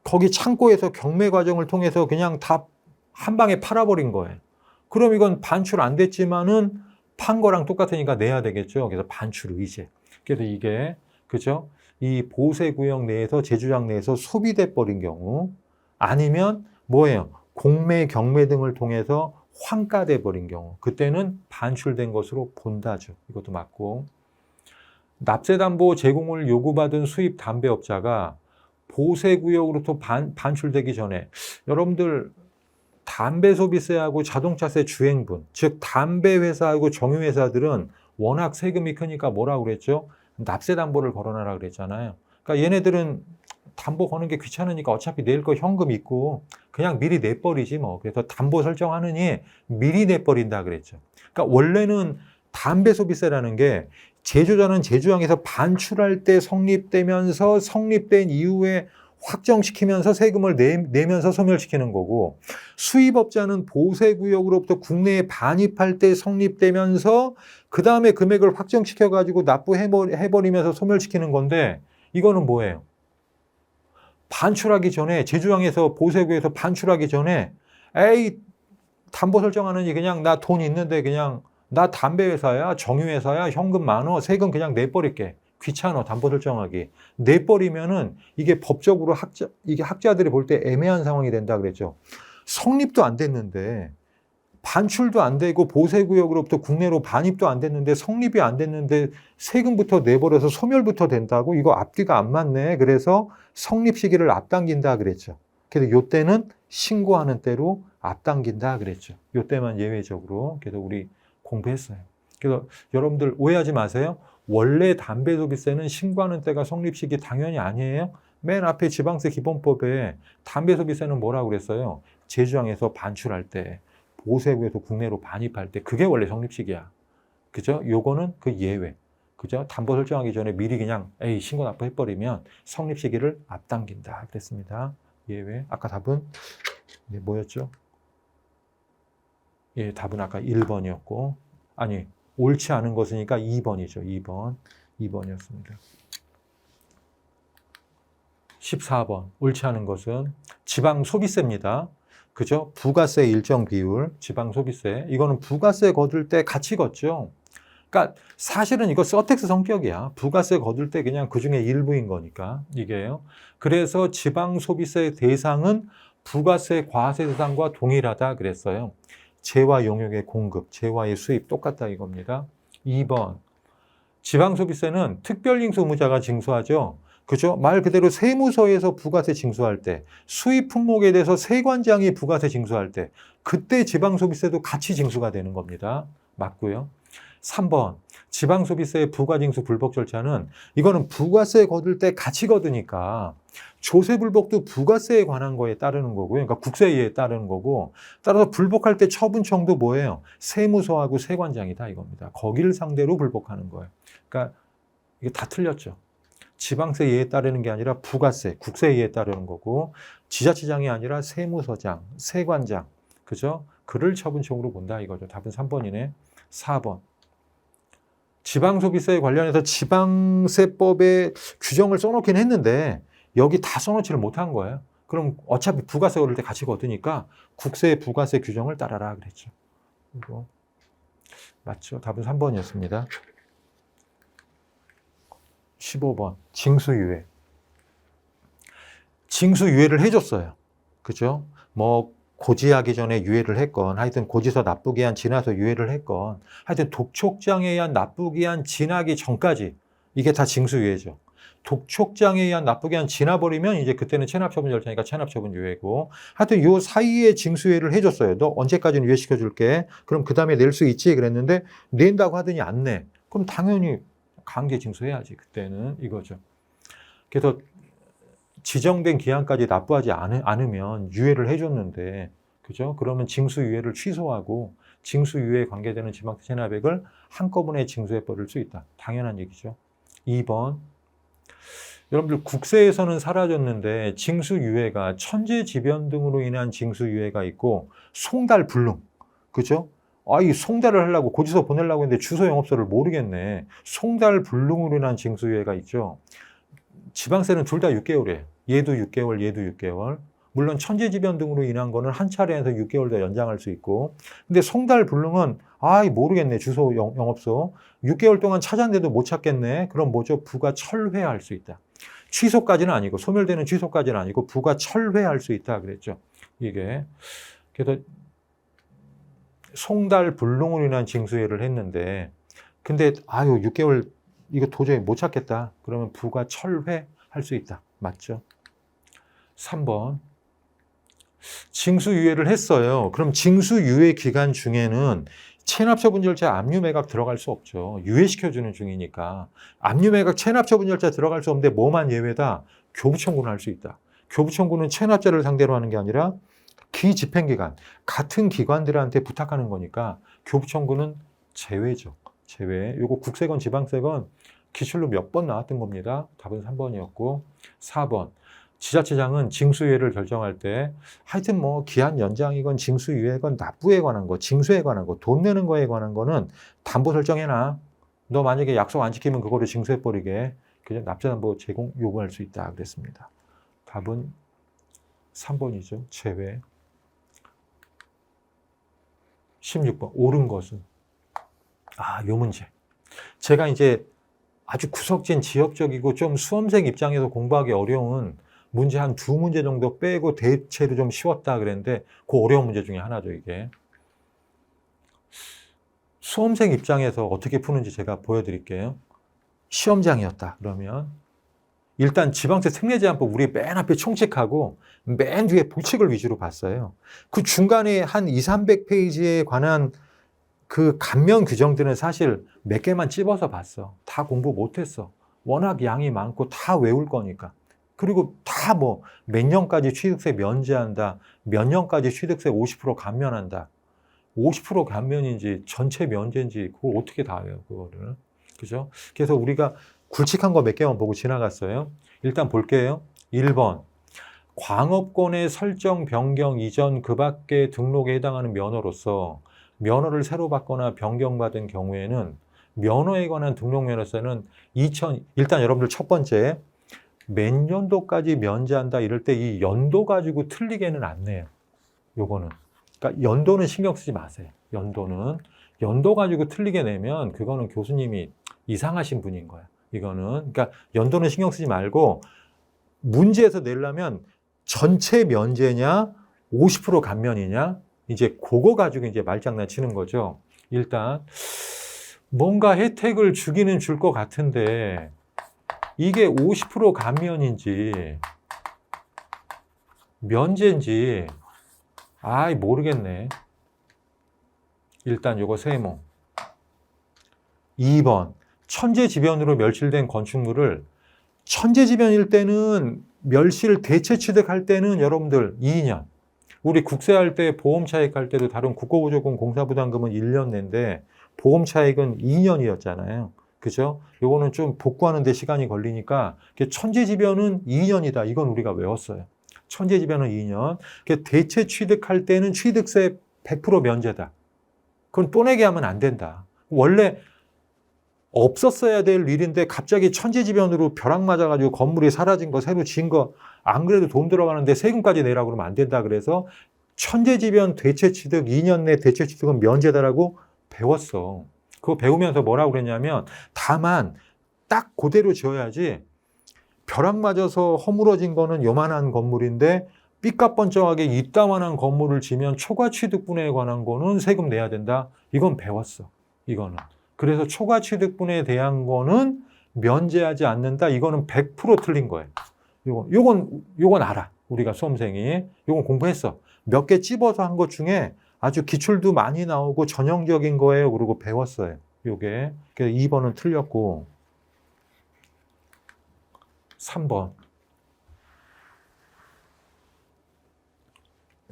거기 창고에서 경매 과정을 통해서 그냥 다 한 방에 팔아버린 거예요. 그럼 이건 반출 안 됐지만은 판 거랑 똑같으니까 내야 되겠죠. 그래서 반출 의제. 그래서 이게 그죠? 이 보세구역 내에서 제조장 내에서 소비돼 버린 경우 아니면 뭐예요? 공매, 경매 등을 통해서 환가돼 버린 경우 그때는 반출된 것으로 본다죠. 이것도 맞고 납세담보 제공을 요구받은 수입 담배업자가 보세구역으로부터 반출되기 전에 여러분들 담배 소비세하고 자동차세 주행분, 즉 담배 회사하고 정유회사들은 워낙 세금이 크니까 뭐라고 그랬죠? 납세담보를 걸어놔라 그랬잖아요. 그러니까 얘네들은 담보 거는 게 귀찮으니까 어차피 내일 거 현금 있고 그냥 미리 내버리지 뭐. 그래서 담보 설정하느니 미리 내버린다 그랬죠. 그러니까 원래는 담배 소비세라는 게 제조자는 제조장에서 반출할 때 성립되면서 성립된 이후에 확정시키면서 세금을 내면서 소멸시키는 거고 수입업자는 보세구역으로부터 국내에 반입할 때 성립되면서 그 다음에 금액을 확정시켜가지고 납부해버리면서 소멸시키는 건데 이거는 뭐예요? 반출하기 전에 제조장에서 보세구역에서 반출하기 전에 에이 담보 설정하느니 그냥 나 돈 있는데 그냥 나 담배 회사야 정유회사야 현금 많어 세금 그냥 내버릴게. 귀찮아 담보 설정하기. 내버리면은 이게 법적으로 이게 학자들이 볼 때 애매한 상황이 된다 그랬죠. 성립도 안 됐는데 반출도 안 되고 보세구역으로부터 국내로 반입도 안 됐는데 성립이 안 됐는데 세금부터 내버려서 소멸부터 된다고 이거 앞뒤가 안 맞네. 그래서 성립 시기를 앞당긴다 그랬죠. 그래서 요때는 신고하는 때로 앞당긴다 그랬죠. 요때만 예외적으로. 그래서 우리 공부했어요. 그래서 여러분들 오해하지 마세요. 원래 담배 소비세는 신고하는 때가 성립 시기 당연히 아니에요. 맨 앞에 지방세 기본법에 담배 소비세는 뭐라고 그랬어요? 제조장에서 반출할 때, 보세구에서 국내로 반입할 때 그게 원래 성립 시기야. 그죠? 요거는 그 예외. 그죠? 담보 설정하기 전에 미리 그냥 신고 납부해버리면 성립 시기를 앞당긴다 그랬습니다. 예외. 아까 답은 뭐였죠? 예, 답은 아까 1번이었고 아니 옳지 않은 것이니까 2번이죠. 2번이었습니다. 14번 옳지 않은 것은 지방 소비세입니다. 그죠? 부가세 일정 비율, 지방소비세. 이거는 부가세 거둘 때 같이 걷죠. 그러니까 사실은 이거 서텍스 성격이야. 부가세 거둘 때 그냥 그중에 일부인 거니까 이게요. 그래서 지방소비세 대상은 부가세 과세 대상과 동일하다 그랬어요. 재화 용역의 공급, 재화의 수입 똑같다 이겁니다. 2번. 지방소비세는 특별징수 의무자가 징수하죠. 그죠? 말 그대로 세무서에서 부가세 징수할 때, 수입 품목에 대해서 세관장이 부가세 징수할 때, 그때 지방소비세도 같이 징수가 되는 겁니다. 맞고요. 3번. 지방소비세의 부가징수 불복 절차는 이거는 부가세 거둘 때 같이 거두니까 조세불복도 부가세에 관한 거에 따르는 거고요. 그러니까 국세에 따르는 거고, 따라서 불복할 때 처분청도 뭐예요? 세무서하고 세관장이다 이겁니다. 거기를 상대로 불복하는 거예요. 그러니까 이게 다 틀렸죠. 지방세 예에 따르는 게 아니라 부가세, 국세 예에 따르는 거고, 지자체장이 아니라 세무서장, 세관장, 그죠? 그를 처분청으로 본다 이거죠. 답은 3번이네. 4번. 지방소비세에 관련해서 지방세법에 규정을 써놓긴 했는데 여기 다 써놓지를 못한 거예요. 그럼 어차피 부가세 오를 때 같이 거두니까 국세 부가세 규정을 따라라 그랬죠. 이거 맞죠? 답은 3번이었습니다. 15번 징수유예. 징수유예를 해줬어요. 그죠? 뭐 고지하기 전에 유예를 했건 하여튼 고지서 납부기 한 지나서 유예를 했건 하여튼 독촉장에 의한 납부기 한 지나기 전까지 이게 다 징수유예죠. 독촉장에 의한 납부기 한 지나버리면 이제 그때는 체납처분 절차니까 체납처분 유예고 하여튼 요 사이에 징수유예를 해줬어요. 너 언제까지는 유예시켜줄게. 그럼 그 다음에 낼 수 있지 그랬는데 낸다고 하더니 안 내. 그럼 당연히 강제 징수해야지 그때는 이거죠. 그래서 지정된 기한까지 납부하지 않으면 유예를 해줬는데, 그죠? 그러면 징수유예를 취소하고 징수유예에 관계되는 지방세 체납액을 한꺼번에 징수해버릴 수 있다. 당연한 얘기죠. 2번. 여러분들 국세에서는 사라졌는데 징수유예가 천재지변 등으로 인한 징수유예가 있고 송달불능, 그죠? 이 송달을 하려고 고지서 보내려고 했는데 주소 영업소를 모르겠네. 송달불능으로 인한 징수유예가 있죠. 지방세는 둘 다 6개월이에요. 얘도 6개월, 얘도 6개월. 물론 천재지변 등으로 인한 거는 한 차례에서 6개월 더 연장할 수 있고. 근데 송달불능은 모르겠네. 주소 영업소. 6개월 동안 찾았는데도 못 찾겠네. 그럼 뭐죠? 부가 철회할 수 있다. 취소까지는 아니고 소멸되는 취소까지는 아니고 부가 철회할 수 있다 그랬죠. 이게. 그래서 송달불능으로 인한 징수유예를 했는데 근데 6개월 이거 도저히 못 찾겠다. 그러면 부가 철회할 수 있다. 맞죠? 3번. 징수유예를 했어요. 그럼 징수유예 기간 중에는 체납처분 절차 압류매각 들어갈 수 없죠. 유예시켜주는 중이니까. 압류매각 체납처분 절차 들어갈 수 없는데 뭐만 예외다? 교부청구는 할 수 있다. 교부청구는 체납자를 상대로 하는 게 아니라 기집행기관, 같은 기관들한테 부탁하는 거니까 교부청구는 제외죠. 제외. 요거 국세건 지방세건 기출로 몇 번 나왔던 겁니다. 답은 3번이었고 4번. 지자체장은 징수유예를 결정할 때 하여튼 뭐 기한 연장이건 징수유예건 납부에 관한 거, 징수에 관한 거, 돈 내는 거에 관한 거는 담보 설정해놔. 너 만약에 약속 안 지키면 그거를 징수해버리게. 그냥 납자담보 제공 요구할 수 있다 그랬습니다. 답은 3번이죠. 제외. 16번. 옳은 것은. 요 문제. 제가 이제 아주 구석진 지역적이고 좀 수험생 입장에서 공부하기 어려운 문제 한 2문제 정도 빼고 대체로 좀 쉬웠다 그랬는데 그 어려운 문제 중에 하나죠, 이게. 수험생 입장에서 어떻게 푸는지 제가 보여드릴게요. 시험장이었다 그러면 일단 지방세 특례제한법 우리 맨 앞에 총칙하고 맨 뒤에 부칙을 위주로 봤어요. 그 중간에 한 200~300페이지에 관한 그 감면 규정들은 사실 몇 개만 찝어서 봤어. 다 공부 못했어. 워낙 양이 많고 다 외울 거니까. 그리고 다 뭐 몇 년까지 취득세 면제한다. 몇 년까지 취득세 50% 감면한다. 50% 감면인지 전체 면제인지 그걸 어떻게 다 해요, 그거를. 그죠? 그래서 우리가 굵직한 거 몇 개만 보고 지나갔어요. 일단 볼게요. 1번. 광업권의 설정 변경 이전 그 밖의 등록에 해당하는 면허로서 면허를 새로 받거나 변경받은 경우에는 면허에 관한 등록 면허세는 일단 여러분들 첫 번째 몇 년도까지 면제한다 이럴 때 이 연도 가지고 틀리게는 안 내요. 요거는. 그러니까 연도는 신경 쓰지 마세요. 연도 가지고 틀리게 내면 그거는 교수님이 이상하신 분인 거야. 이거는. 그러니까 연도는 신경 쓰지 말고 문제에서 내려면 전체 면제냐 50% 감면이냐 이제 그거 가지고 이제 말장난 치는 거죠. 일단 뭔가 혜택을 주기는 줄 것 같은데 이게 50% 감면인지 면제인지 모르겠네. 일단 요거 세모. 2번 천재지변으로 멸실된 건축물을 천재지변일 때는 멸실 대체 취득할 때는 여러분들 2년. 우리 국세할 때 보험 차익할 때도 다른 국고보조금 공사부담금은 1년 낸데 보험 차익은 2년이었잖아요. 그죠? 요거는 좀 복구하는 데 시간이 걸리니까 천재지변은 2년이다. 이건 우리가 외웠어요. 천재지변은 2년. 대체 취득할 때는 취득세 100% 면제다. 그건 또 내게 하면 안 된다. 원래 없었어야 될 일인데 갑자기 천재지변으로 벼락 맞아가지고 건물이 사라진 거 새로 지은 거 안 그래도 돈 들어가는데 세금까지 내라고 그러면 안 된다. 그래서 천재지변 대체 취득 2년 내 대체 취득은 면제다라고 배웠어. 그거 배우면서 뭐라고 그랬냐면 다만 딱 그대로 지어야지 벼락 맞아서 허물어진 거는 요만한 건물인데 삐까뻔쩍하게 이따만한 건물을 지면 초과 취득분에 관한 거는 세금 내야 된다. 이건 배웠어. 이거는. 그래서 초과 취득분에 대한 거는 면제하지 않는다. 이거는 100% 틀린 거예요. 요건 알아. 우리가 수험생이. 요건 공부했어. 몇 개 찝어서 한 것 중에 아주 기출도 많이 나오고 전형적인 거예요. 그러고 배웠어요. 요게. 그래서 2번은 틀렸고 3번.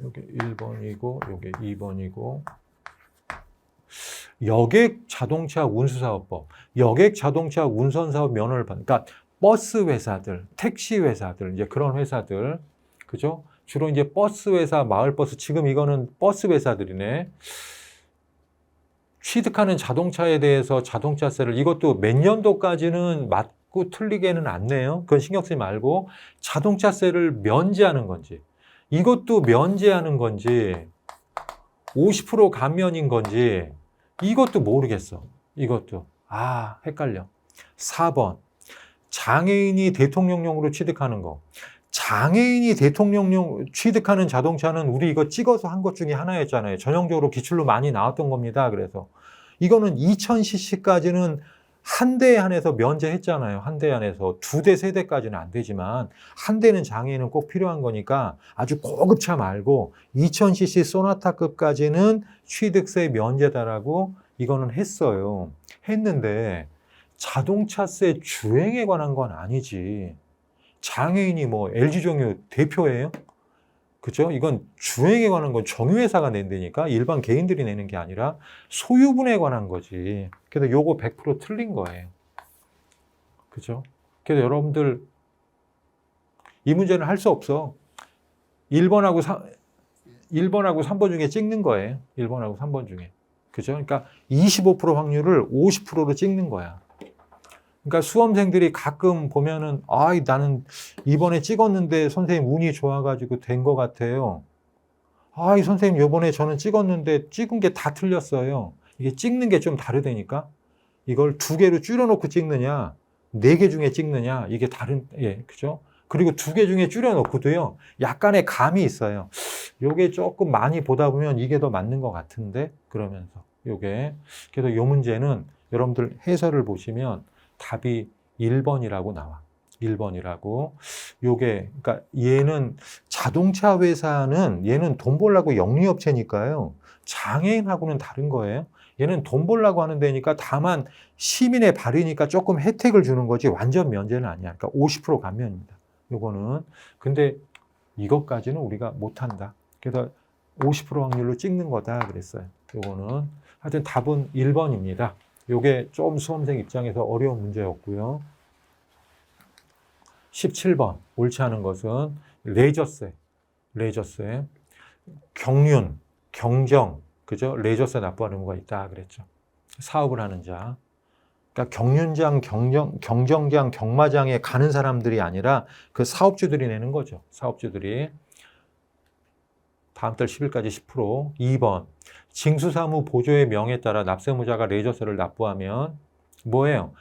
요게 1번이고 요게 2번이고 여객 자동차 운수사업법. 여객 자동차 운선사업 면허를 받는, 그러니까 버스 회사들, 택시 회사들, 이제 그런 회사들, 그죠? 주로 이제 버스 회사, 마을버스, 지금 이거는 버스 회사들이네. 취득하는 자동차에 대해서 자동차세를, 이것도 몇 년도까지는 맞고 틀리게는 않네요. 그건 신경 쓰지 말고, 자동차세를 면제하는 건지, 이것도 면제하는 건지, 50% 감면인 건지, 이것도 모르겠어. 이것도. 헷갈려. 4번. 장애인이 대통령령으로 취득하는 거. 장애인이 대통령령 취득하는 자동차는 우리 이거 찍어서 한 것 중에 하나였잖아요. 전형적으로 기출로 많이 나왔던 겁니다. 그래서 이거는 2000cc까지는 한 대에 한해서 면제했잖아요. 한 대에 한해서 2대, 3대까지는 안 되지만 한 대는 장애인은 꼭 필요한 거니까 아주 고급차 말고 2000cc 소나타급까지는 취득세 면제다라고 이거는 했어요. 했는데 자동차세 주행에 관한 건 아니지. 장애인이 뭐 LG종유 대표예요? 그죠? 이건 주행에 관한 건 정유회사가 낸다니까 일반 개인들이 내는 게 아니라 소유분에 관한 거지. 그래서 요거 100% 틀린 거예요. 그죠? 그래서 여러분들 이 문제는 할 수 없어. 1번하고 3번 중에 찍는 거예요. 1번하고 3번 중에. 그죠? 그러니까 25% 확률을 50%로 찍는 거야. 그러니까 수험생들이 가끔 보면은 나는 이번에 찍었는데 선생님 운이 좋아가지고 된 것 같아요. 이 선생님 이번에 저는 찍었는데 찍은 게 다 틀렸어요. 이게 찍는 게 좀 다르다니까. 이걸 2개로 줄여놓고 찍느냐 4개 중에 찍느냐 이게 다른, 그죠? 그리고 2개 중에 줄여놓고도요 약간의 감이 있어요. 요게 조금 많이 보다 보면 이게 더 맞는 것 같은데 그러면서 요게. 그래서 요 문제는 여러분들 해설을 보시면 답이 1번이라고 나와. 1번이라고. 요게, 그러니까 얘는 자동차 회사는 얘는 돈 벌려고 영리업체니까요. 장애인하고는 다른 거예요. 얘는 돈 벌려고 하는 데니까 다만 시민의 발이니까 조금 혜택을 주는 거지 완전 면제는 아니야. 그러니까 50% 감면입니다. 요거는. 근데 이것까지는 우리가 못한다. 그래서 50% 확률로 찍는 거다 그랬어요. 요거는. 하여튼 답은 1번입니다. 요게 좀 수험생 입장에서 어려운 문제였고요. 17번 옳지 않은 것은 레저세, 경륜, 경정, 그죠? 레저세 납부하는 의무가 있다 그랬죠. 사업을 하는 자. 그러니까 경륜장, 경정장, 경마장에 가는 사람들이 아니라 그 사업주들이 내는 거죠. 사업주들이. 다음 달 10일까지 10%. 2번. 징수사무 보조의 명에 따라 납세무자가 레저세를 납부하면 뭐예요?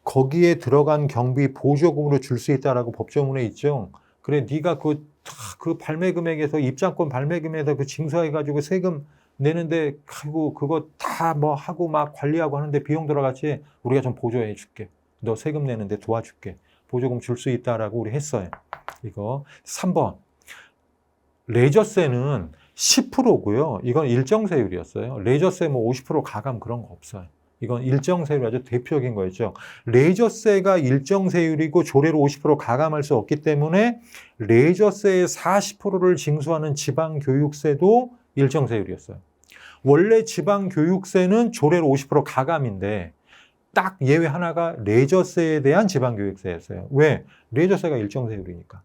거기에 들어간 경비 보조금으로 줄 수 있다라고 법조문에 있죠. 그래, 네가 그 발매 금액에서 입장권 발매 금액에서 그 징수해가지고 세금 내는데 아이고 그거 다 뭐 하고 막 관리하고 하는데 비용 들어갔지. 우리가 좀 보조해 줄게. 너 세금 내는데 도와줄게. 보조금 줄 수 있다라고 우리 했어요. 이거 3번. 레저세는 10%고요. 이건 일정세율이었어요. 레저세 뭐 50% 가감 그런 거 없어요. 이건 일정세율이 아주 대표적인 거였죠. 레저세가 일정세율이고 조례로 50% 가감할 수 없기 때문에 레저세의 40%를 징수하는 지방교육세도 일정세율이었어요. 원래 지방교육세는 조례로 50% 가감인데 딱 예외 하나가 레저세에 대한 지방교육세였어요. 왜? 레저세가 일정세율이니까.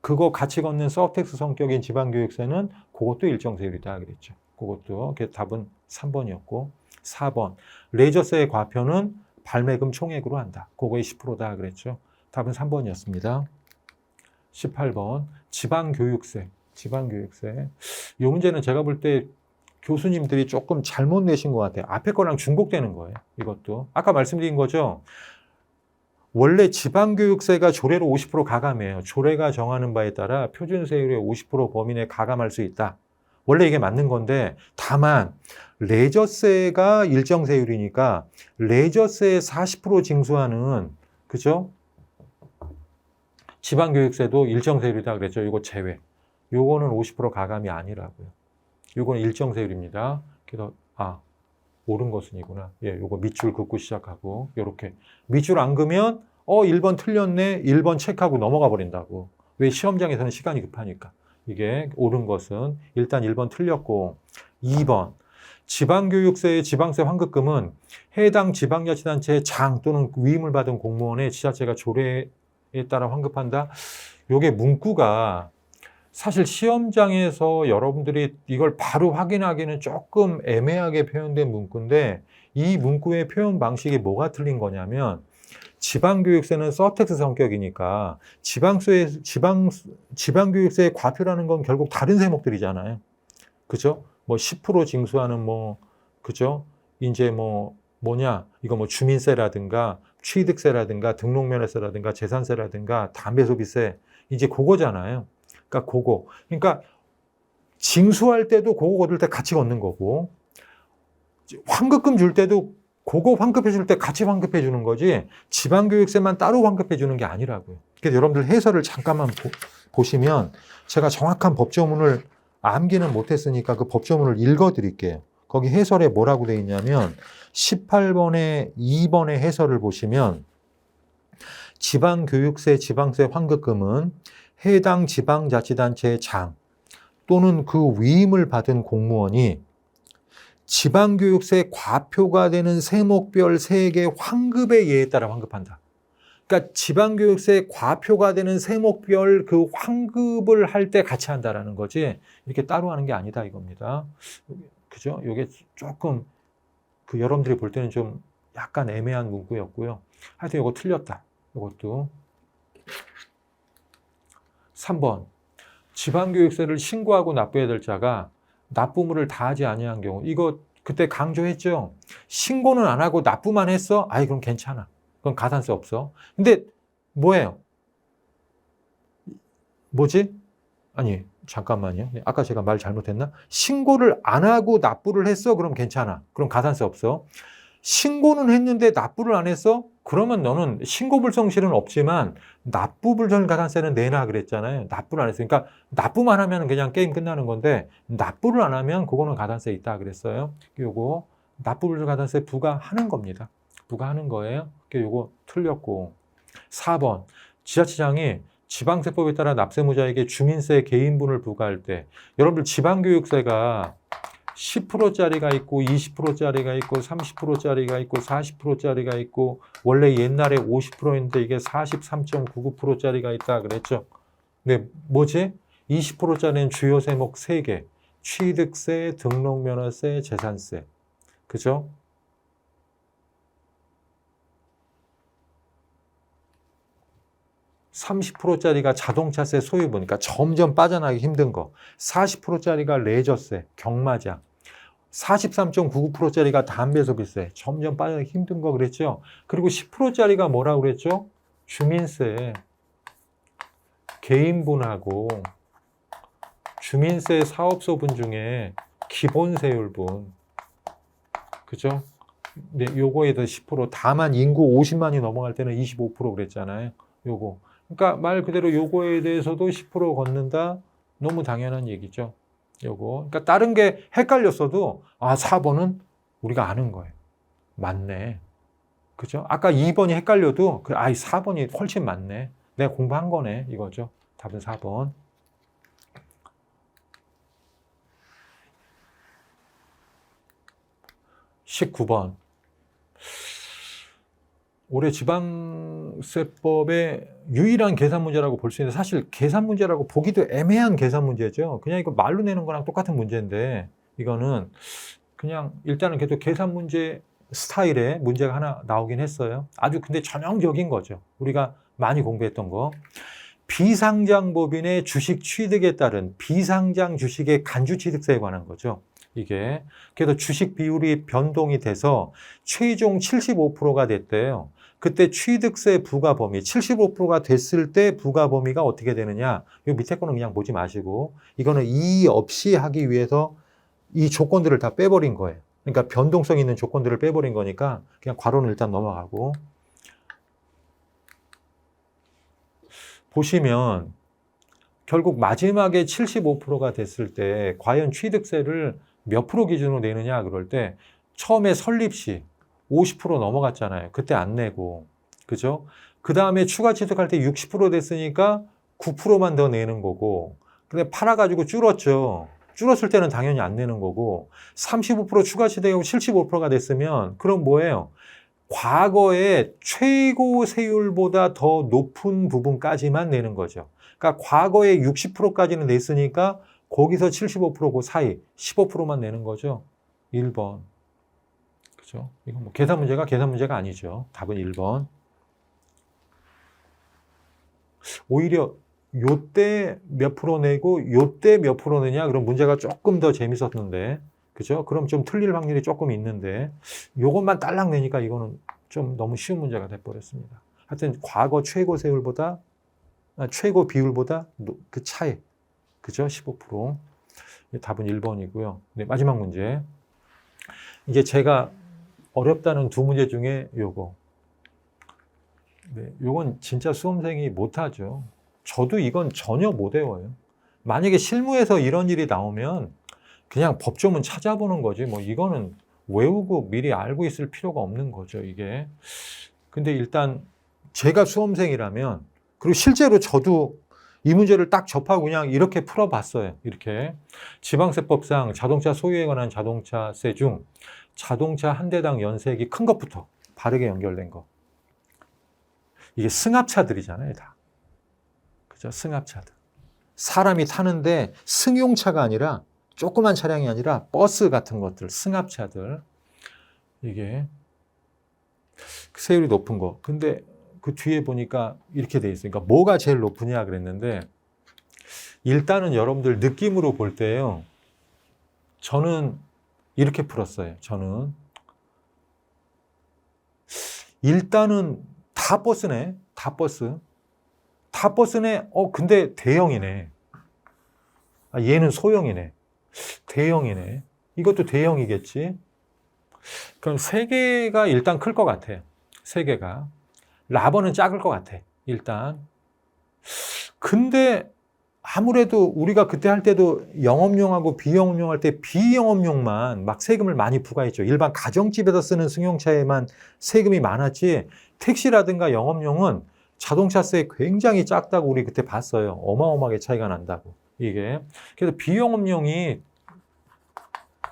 그거 같이 걷는 서택스 성격인 지방교육세는 그것도 일정세율이다 그랬죠. 그것도. 그래서 답은 3번이었고 4번. 레저세의 과표는 발매금 총액으로 한다. 그거의 10%다 그랬죠. 답은 3번이었습니다. 18번. 지방교육세. 지방교육세. 이 문제는 제가 볼 때 교수님들이 조금 잘못 내신 것 같아요. 앞에 거랑 중복되는 거예요. 이것도. 아까 말씀드린 거죠. 원래 지방교육세가 조례로 50% 가감이에요. 조례가 정하는 바에 따라 표준세율의 50% 범위 내에 가감할 수 있다. 원래 이게 맞는 건데 다만 레저세가 일정세율이니까 레저세의 40% 징수하는 그죠? 지방교육세도 일정세율이다 그랬죠. 이거 제외. 요거는 50% 가감이 아니라고요. 요거는 일정세율입니다. 그래서 옳은 것은이구나. 예, 요거 밑줄 긋고 시작하고 요렇게 밑줄 안 그으면 1번 틀렸네. 1번 체크하고 넘어가 버린다고. 왜? 시험장에서는 시간이 급하니까. 이게 옳은 것은 일단 1번 틀렸고 2번 지방교육세의 지방세 환급금은 해당 지방자치단체의 장 또는 위임을 받은 공무원의 지자체가 조례에 따라 환급한다. 요게 문구가 사실 시험장에서 여러분들이 이걸 바로 확인하기는 조금 애매하게 표현된 문구인데 이 문구의 표현 방식이 뭐가 틀린 거냐면 지방교육세는 서택스 성격이니까 지방교육세의 과표라는 건 결국 다른 세목들이잖아요. 그죠? 뭐 10% 징수하는 그죠? 이제 이거 뭐 주민세라든가 취득세라든가 등록면허세라든가 재산세라든가 담배소비세 이제 그거잖아요. 그러니까 징수할 때도 그거 거둘 때 같이 걷는 거고 환급금 줄 때도 그거 환급해 줄 때 같이 환급해 주는 거지 지방교육세만 따로 환급해 주는 게 아니라고요. 그래서 여러분들 해설을 잠깐만 보시면 제가 정확한 법조문을 암기는 못했으니까 그 법조문을 읽어드릴게요. 거기 해설에 뭐라고 돼 있냐면 18번에 2번의 해설을 보시면 지방교육세, 지방세 환급금은 해당 지방자치단체의 장 또는 그 위임을 받은 공무원이 지방교육세 과표가 되는 세목별 세액의 환급의 예에 따라 환급한다. 그러니까 지방교육세 과표가 되는 세목별 그 환급을 할 때 같이 한다라는 거지 이렇게 따로 하는 게 아니다 이겁니다. 그죠? 이게 조금 여러분들이 볼 때는 좀 약간 애매한 문구였고요. 하여튼 이거 틀렸다. 이것도. 3번. 지방교육세를 신고하고 납부해야 될 자가 납부물을 다 하지 아니한 경우. 이거 그때 강조했죠. 신고는 안 하고 납부만 했어? 그럼 괜찮아. 그건 가산세 없어. 근데 뭐예요? 뭐지? 아니 잠깐만요. 아까 제가 말 잘못했나? 신고를 안 하고 납부를 했어? 그럼 괜찮아. 그럼 가산세 없어. 신고는 했는데 납부를 안 했어? 그러면 너는 신고불성실은 없지만 납부불성 가산세는 내놔 그랬잖아요. 납부를 안 했으니까 그러니까 납부만 하면 그냥 게임 끝나는 건데 납부를 안 하면 그거는 가산세 있다 그랬어요. 요거 납부불성 가산세 부과하는 겁니다. 부과하는 거예요. 요거 틀렸고 4번 지자체장이 지방세법에 따라 납세무자에게 주민세 개인분을 부과할 때 여러분들 지방교육세가 10%짜리가 있고 20%짜리가 있고 30%짜리가 있고 40%짜리가 있고 원래 옛날에 50%인데 이게 43.99%짜리가 있다 그랬죠. 근데 뭐지? 20%짜리는 주요 세목 3개. 취득세, 등록면허세, 재산세. 그죠? 30%짜리가 자동차세 소유분, 그러니까 점점 빠져나가기 힘든 거. 40%짜리가 레저세, 경마장. 43.99%짜리가 담배 소비세, 점점 빠져나가기 힘든 거 그랬죠. 그리고 10%짜리가 뭐라고 그랬죠? 주민세, 개인분하고 주민세 사업소분 중에 기본세율분, 그죠? 네, 요거에 더 10%, 다만 인구 50만이 넘어갈 때는 25% 그랬잖아요. 요거. 그러니까 말 그대로 요거에 대해서도 10% 걷는다? 너무 당연한 얘기죠. 요거. 그러니까 다른 게 헷갈렸어도, 아, 4번은 우리가 아는 거예요. 맞네. 그죠? 아까 2번이 헷갈려도, 4번이 훨씬 맞네. 내가 공부한 거네. 이거죠. 답은 4번. 19번. 올해 지방세법의 유일한 계산 문제라고 볼 수 있는데, 사실 계산 문제라고 보기도 애매한 계산 문제죠. 그냥 이거 말로 내는 거랑 똑같은 문제인데, 이거는 그냥 일단은 계속 계산 문제 스타일의 문제가 하나 나오긴 했어요. 아주 근데 전형적인 거죠. 우리가 많이 공부했던 거. 비상장법인의 주식 취득에 따른 비상장 주식의 간주취득세에 관한 거죠. 이게. 그래서 주식 비율이 변동이 돼서 최종 75%가 됐대요. 그때 취득세 부과 범위 75%가 됐을 때 부과 범위가 어떻게 되느냐. 이 밑에 거는 그냥 보지 마시고, 이거는 이의 없이 하기 위해서 이 조건들을 다 빼버린 거예요. 그러니까 변동성 있는 조건들을 빼버린 거니까 그냥 괄호는 일단 넘어가고. 보시면 결국 마지막에 75%가 됐을 때 과연 취득세를 몇 프로 기준으로 내느냐 그럴 때, 처음에 설립 시 50% 넘어갔잖아요. 그때 안 내고. 그죠? 그 다음에 추가 취득할 때 60% 됐으니까 9%만 더 내는 거고, 근데 팔아가지고 줄었죠. 줄었을 때는 당연히 안 내는 거고, 35% 추가 취득하고 75%가 됐으면 그럼 뭐예요? 과거의 최고 세율보다 더 높은 부분까지만 내는 거죠. 그러니까 과거에 60%까지는 냈으니까 거기서 75% 그 사이 15%만 내는 거죠. 1번. 그죠? 이건 뭐 계산 문제가 아니죠. 답은 1번. 오히려 요때 몇 프로 내고 요때 몇 프로 내냐, 그럼 문제가 조금 더 재밌었는데, 그죠? 그럼 좀 틀릴 확률이 조금 있는데, 요것만 딸랑 내니까 이거는 좀 너무 쉬운 문제가 돼버렸습니다. 하여튼 과거 최고 세율보다, 최고 비율보다 그 차이, 그죠? 15%. 답은 1번이고요. 네, 마지막 문제. 이제 제가 어렵다는 두 문제 중에 요거. 네, 요건 진짜 수험생이 못하죠. 저도 이건 전혀 못 외워요. 만약에 실무에서 이런 일이 나오면 그냥 법조문 찾아보는 거지, 뭐 이거는 외우고 미리 알고 있을 필요가 없는 거죠, 이게. 근데 일단 제가 수험생이라면, 그리고 실제로 저도 이 문제를 딱 접하고 그냥 이렇게 풀어봤어요. 이렇게. 지방세법상 자동차 소유에 관한 자동차세 중 자동차 한 대당 연세액이 큰 것부터 바르게 연결된 거. 이게 승합차들이잖아요, 다. 그죠? 승합차들. 사람이 타는데 승용차가 아니라, 조그만 차량이 아니라 버스 같은 것들, 승합차들. 이게 세율이 높은 거. 근데 그 뒤에 보니까 이렇게 돼 있어요. 그러니까 뭐가 제일 높으냐 그랬는데, 일단은 여러분들 느낌으로 볼 때요, 저는 이렇게 풀었어요. 저는 일단은 다 버스네. 다 버스. 다 버스네. 근데 대형이네. 얘는 소형이네. 대형이네. 이것도 대형이겠지. 그럼 세 개가 일단 클 것 같아요. 세 개가. 라버는 작을 것 같아. 일단. 근데 아무래도 우리가 그때 할 때도 영업용하고 비영업용 할 때 비영업용만 막 세금을 많이 부과했죠. 일반 가정집에서 쓰는 승용차에만 세금이 많았지, 택시라든가 영업용은 자동차세 굉장히 작다고 우리 그때 봤어요. 어마어마하게 차이가 난다고. 이게. 그래서 비영업용이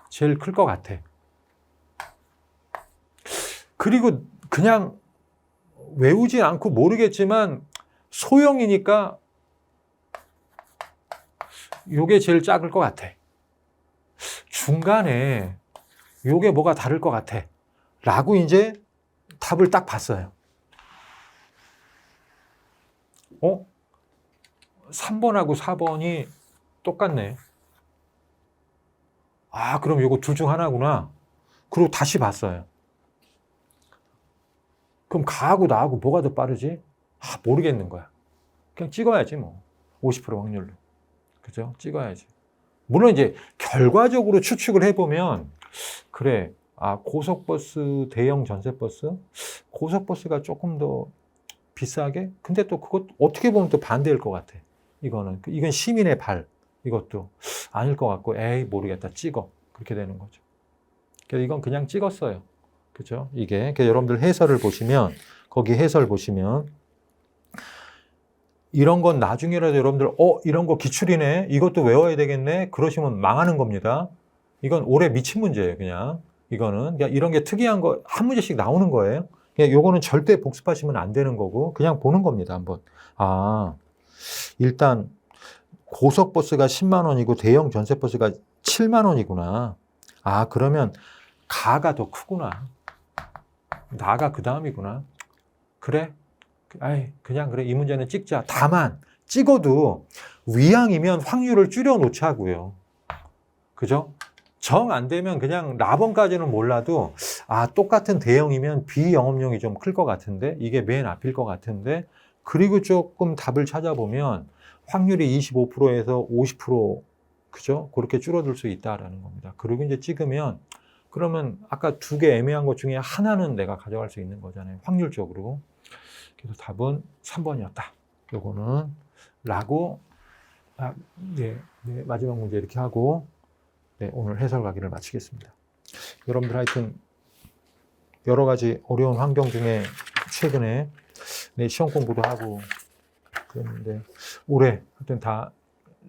제일 클 것 같아. 그리고 그냥 외우진 않고 모르겠지만 소형이니까 요게 제일 작을 것 같아. 중간에 요게 뭐가 다를 것 같아 라고 이제 답을 딱 봤어요. 3번하고 4번이 똑같네. 아, 그럼 이거 둘 중 하나구나. 그리고 다시 봤어요. 그럼 가하고 나하고 뭐가 더 빠르지? 아, 모르겠는 거야. 그냥 찍어야지 뭐. 50% 확률로. 그죠? 찍어야지. 물론 이제 결과적으로 추측을 해보면 그래. 아, 고속버스, 대형 전세버스? 고속버스가 조금 더 비싸게? 근데 또 그것 어떻게 보면 또 반대일 것 같아. 이건 시민의 발. 이것도 아닐 것 같고, 에이, 모르겠다. 찍어. 그렇게 되는 거죠. 그래서 이건 그냥 찍었어요. 그죠? 이게. 그래서 여러분들 해설을 보시면, 거기 해설 보시면, 이런 건 나중에라도 여러분들, 이런 거 기출이네? 이것도 외워야 되겠네? 그러시면 망하는 겁니다. 이건 올해 미친 문제예요, 그냥. 이거는. 그냥 이런 게 특이한 거, 한 문제씩 나오는 거예요. 그냥 요거는 절대 복습하시면 안 되는 거고, 그냥 보는 겁니다, 한번. 아, 일단, 고속버스가 10만 원이고, 대형 전세버스가 7만 원이구나. 아, 그러면, 가가 더 크구나. 나가 그 다음이구나. 그래? 아이, 그냥 그래. 이 문제는 찍자. 다만, 찍어도 위양이면 확률을 줄여 놓자고요. 그죠? 정 안 되면 그냥 라번까지는 몰라도, 아, 똑같은 대형이면 비영업용이 좀 클 것 같은데, 이게 맨 앞일 것 같은데, 그리고 조금 답을 찾아보면, 확률이 25%에서 50%, 그죠? 그렇게 줄어들 수 있다라는 겁니다. 그리고 이제 찍으면, 그러면 아까 두 개 애매한 것 중에 하나는 내가 가져갈 수 있는 거잖아요. 확률적으로. 그래서 답은 3번이었다. 요거는 라고 마지막 문제 이렇게 하고 오늘 해설 강의를 마치겠습니다. 여러분들 하여튼 여러 가지 어려운 환경 중에 최근에 시험 공부도 하고 그랬는데 올해 하여튼 다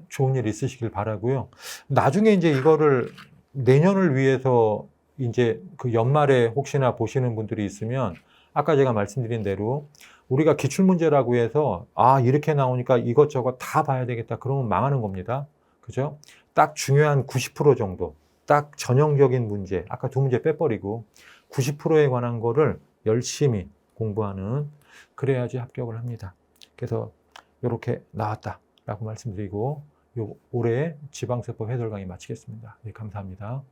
좋은 일 있으시길 바라고요. 나중에 이제 이거를 내년을 위해서 이제 그 연말에 혹시나 보시는 분들이 있으면 아까 제가 말씀드린 대로 우리가 기출문제라고 해서 이렇게 나오니까 이것저것 다 봐야 되겠다. 그러면 망하는 겁니다. 그죠? 딱 중요한 90% 정도, 딱 전형적인 문제, 아까 두 문제 빼버리고 90%에 관한 거를 열심히 공부하는 그래야지 합격을 합니다. 그래서 이렇게 나왔다라고 말씀드리고 올해 지방세법 해설 강의 마치겠습니다. 네, 감사합니다.